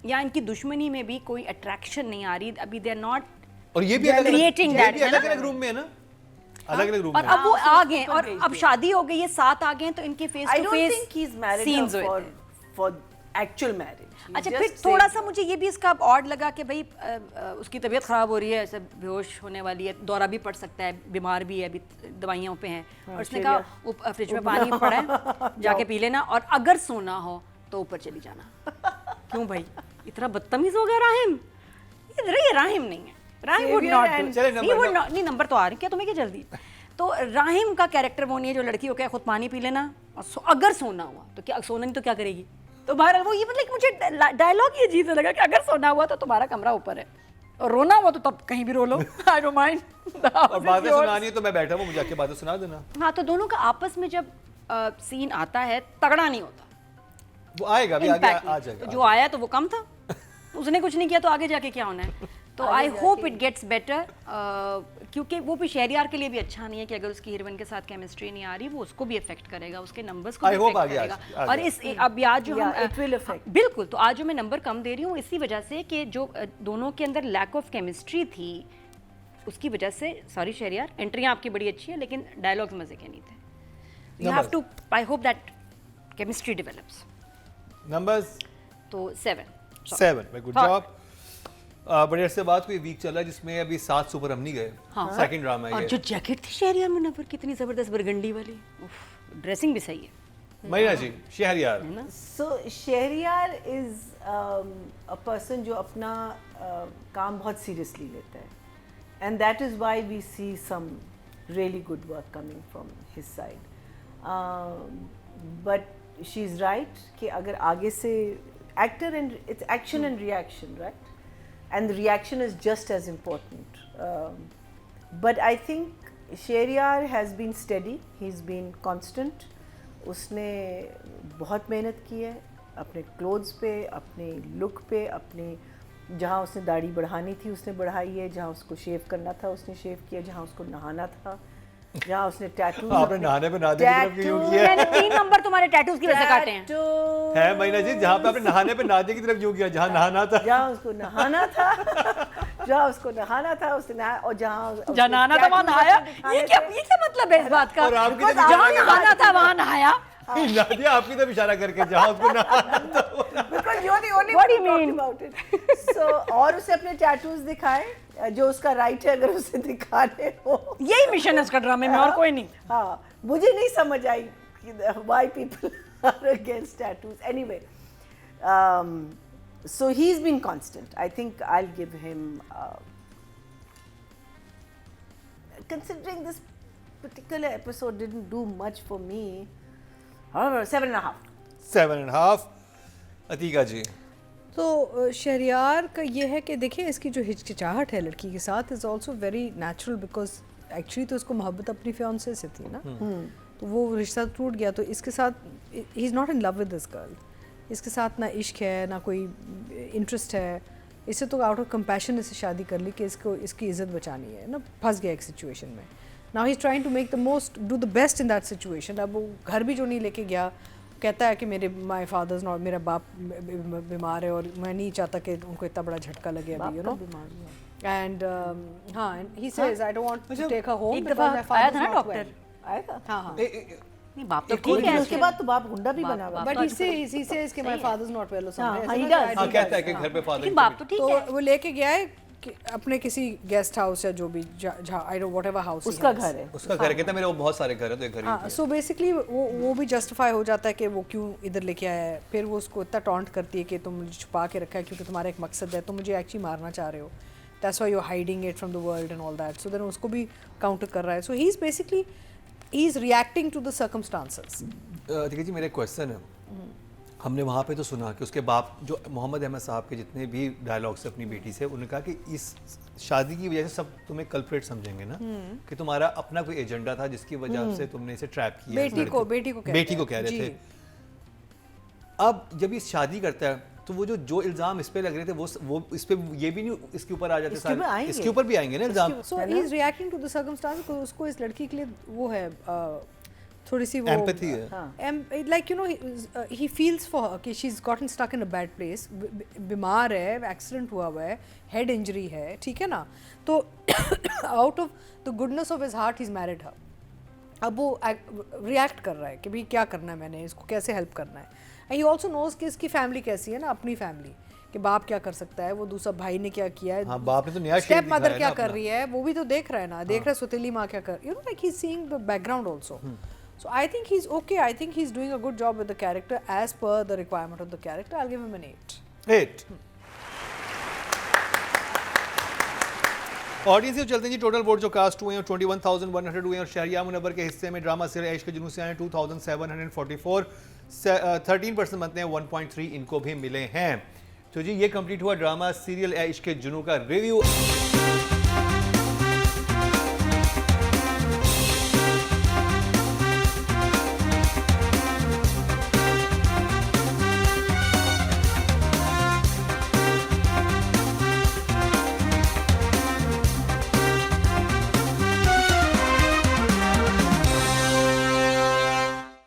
या इनकी दुश्मनी में भी कोई अट्रैक्शन नहीं आ रही अभी, दे आर नॉट और ये भी creating that, है ना? अलग अलग रूम में है ना, अलग अलग रूम और में। अब वो आ गए और अब शादी हो गई है, साथ आ गए हैं, तो इनके face I to don't face think he's married scenes her हुए थे। for actual marriage. He's अच्छा just फिर थोड़ा saying- सा मुझे ये भी इसका ऑड लगा कि भाई उसकी तबीयत ख़राब हो रही है, ऐसे बेहोश होने वाली है, दौरा भी पड़ सकता है, बीमार भी है, अभी दवाइयों पे हैं, और उसने कहा फ्रिज में पानी पड़ा है जाके पी लेना, और अगर सोना हो तो ऊपर चली जाना। क्यों भाई इतना बदतमीज हो गया राहिम? ये राहिम नहीं है, Rahim would Savior not and- चले नंबर नहीं नंबर तो आ रही, क्या तुम्हें क्या जल्दी? तो राहिम का कैरेक्टर वो नहीं है जो लड़की हो क्या खुद पानी पी लेना, और अगर सोना हुआ तो क्या, सोना नहीं तो क्या करेगी? तो बहरहाल वो ये मतलब कि मुझे डायलॉग ये अजीब सा लगा कि अगर सोना हुआ तो तुम्हारा कमरा ऊपर है, और रोना हुआ तो तब कहीं भी रो लो, आई डोंट माइंड। और बातें सुनानी है तो मैं बैठा हूँ, मुझे आके बातें सुना देना। हाँ तो दोनों का आपस में जब सीन आता है तगड़ा नहीं होता, वो आएगा अभी, आगे इम्पैक्ट आ तो जाएगा। जो आया तो वो कम था, उसने कुछ नहीं किया तो आगे जाके क्या होना है। तो I hope it gets better, क्योंकि वो भी शहरियार के लिए भी अच्छा नहीं है कि अगर उसकी हीरोइन के साथ केमिस्ट्री नहीं आ रही, वो उसको भी इफेक्ट करेगा, उसके नंबर्स को I भी hope इफेक्ट आगे करेगा। आगे और इस अब आज जो Yeah, हम it will affect. बिल्कुल, तो आज जो मैं नंबर कम दे रही हूँ इसी वजह से कि जो दोनों के अंदर लैक ऑफ केमिस्ट्री थी, उसकी वजह से, सॉरी शहरियार, एंट्रियाँ आपकी बड़ी अच्छी है लेकिन डायलॉग्स मजे के नहीं थे। You have to, I hope that chemistry develops. Numbers तो 7 7, गुड हाँ। जॉब। बड़े अरसे बाद कोई वीक चला जिसमें अभी 7 सुपर हम नहीं गए, सेकंड ड्रामा है और ये। जो जैकेट थी शहरियार मुनव्वर कितनी जबरदस्त बरगंडी वाली, ड्रेसिंग भी सही है। मरीना जी, Shahryar, So Shehryar is a person जो अपना काम बहुत सीरियसली लेता है, and that is why we see some really good work coming from his side. But she's right कि अगर आगे से actor and it's action and reaction, right? And the reaction is just as important. But I think Shehryar has been steady. He's been constant. उसने बहुत मेहनत की है अपने क्लोथ्स पे, अपने लुक पे, अपने जहाँ उसने दाढ़ी बढ़ानी थी उसने बढ़ाई है, जहाँ उसको शेव करना था उसने शेव किया, जहाँ उसको नहाना था, जहाँ उसने टैटू आपने नहाने पे नादिया की तरफ क्यों किया मैंने 3 नंबर तुम्हारे टैटूज की वजह से काटे हैं। है मरीना जी? जहाँ पे आपने नहाने पे नादिया की तरफ क्यों किया, जहाँ नहाना था? जहाँ उसको नहाना था जहाँ उसको नहाना था उसने नहाया, और जहाँ नहाना था वहाँ नहाया, ये क्या मतलब है इस बात का? और आपकी तरफ जहाँ नहाना था वहाँ नहाया। नादिया आपकी तरफ इशारा करके जहाँ उसको नहाना था। Because you're the only What one do who you talked mean? about it. So और उसे अपने टैटूज दिखाए जो उसका राइट है अगर उसे दिखाने हो. यही मिशन है उसका ड्रामे में और कोई नहीं. हाँ, मुझे नहीं समझ आई why people are against tattoos. Anyway, so he's been constant. I think I'll give him. Considering this particular episode didn't do much for me, however, 7.5. 7.5. Atika जी. तो शहरियार का ये है कि देखिए इसकी जो हिचकिचाहट है लड़की के साथ is also very natural because actually तो उसको मोहब्बत अपनी फियांसे से थी ना, तो वो रिश्ता टूट गया. तो इसके साथ he is not in love with this girl. इसके साथ ना इश्क है ना कोई इंटरेस्ट है. इससे तो आउट ऑफ कंपैशन इससे शादी कर ली कि इसको इसकी इज़्ज़त बचानी है ना. फंस गया एक सिचुएशन में. Now he is trying to make the most do the best in that situation. अब वो घर भी जो नहीं लेके गया, कहता है कि मेरे माय फादर्स नॉट, मेरा बाप बीमार है और मैं नहीं चाहता कि उनको इतना बड़ा झटका लगे अभी, यू नो. एंड हाँ, and he says I don't want to take her home एक दफा आया था ना डॉक्टर. आया था. हाँ हाँ. नहीं बाप तो लेकिन ठीक है. उसके बाद तो बाप गुंडा भी बना हुआ. बट he says कि my father's not well or something. हाँ, he ऐसा does. ना, हाँ, कहता है कि घर पे फादर लेकिन बाप तो ठीक है. तो वो लेके गया है कि अपने किसी गेस्ट हाउस या जो भी आई डोंट व्हाटएवर हाउस उसका घर है. उसका घर कहता है मेरे वो बहुत सारे घर है तो एक घर ही हाँ. सो बेसिकली वो भी जस्टिफाई हो जाता है कि वो क्यों इधर लेके आया है. फिर वो उसको इतना टॉन्ट करती है कि तुम मुझे छुपा के रखा है क्योंकि तुम्हारा एक मकसद है, तुम मुझे एक्चुअली मारना चाह रहे हो. That's why you are hiding it from the world and all that. So then उसको भी काउंटर कर रहा है. So he is basically he is reacting to the circumstances. ठीक है जी, मेरा एक क्वेश्चन है. हमने वहाँ पे तो सुना कि उसके बाप जो मोहम्मद अहमद साहब के जितने भी डायलॉग से अपनी बेटी से, उन्होंने कहा कि इस शादी की वजह से सब तुम्हें कल्प्रेट समझेंगे ना, कि तुम्हारा अपना कोई एजेंडा था जिसकी वजह से तुमने इसे ट्रैप किया. बेटी को कह रहे थे. अब जब ये शादी करता है तो वो जो इल्जाम इस पे लग रहे थे वो इस पे ये भी नहीं इसके ऊपर आ जाते सारे. इसके ऊपर भी आएंगे ना इल्जाम. So he is reacting to the circumstances. उसको इस लड़की के लिए वो है थोड़ी सी वो एम्पैथी है. Like you know he feels for her कि she is gotten stuck in a bad place. बीमार है, एक्सीडेंट हुआ है, हेड इंजरी है, ठीक है ना. तो out of the goodness of his heart he is married हर. अब वो रिएक्ट कर रहा है कि भाई क्या करना है, मैंने इसको कैसे हेल्प करना है. एंड ही ऑल्सो नोज कि इसकी फैमिली कैसी है ना, अपनी फैमिली, कि बाप क्या कर सकता है, वो दूसरा भाई ने क्या किया है, हाँ, बाप ने तो न्याय स्टेप मदर क्या कर रही है, वो भी तो देख रहा है ना. देख रहा है सुतीली माँ क्या कर, you know, like he is seeing the background also. So I think he's okay. I think he's doing a good job with the character as per the requirement of the character. I'll give him an 8. 8. Audience से चलते हैं जी. टोटल वोट जो कास्ट हुए हैं 21,100 हुए हैं और शहरियार मुनव्वर के हिस्से में ड्रामा सीरियल ऐश के जुनून से आए 2,744. 13% बनते हैं 1.3 इनको भी मिले हैं. तो जी ये कंप्लीट हुआ ड्रामा सीरियल ऐश के जुनून का रिव्यू.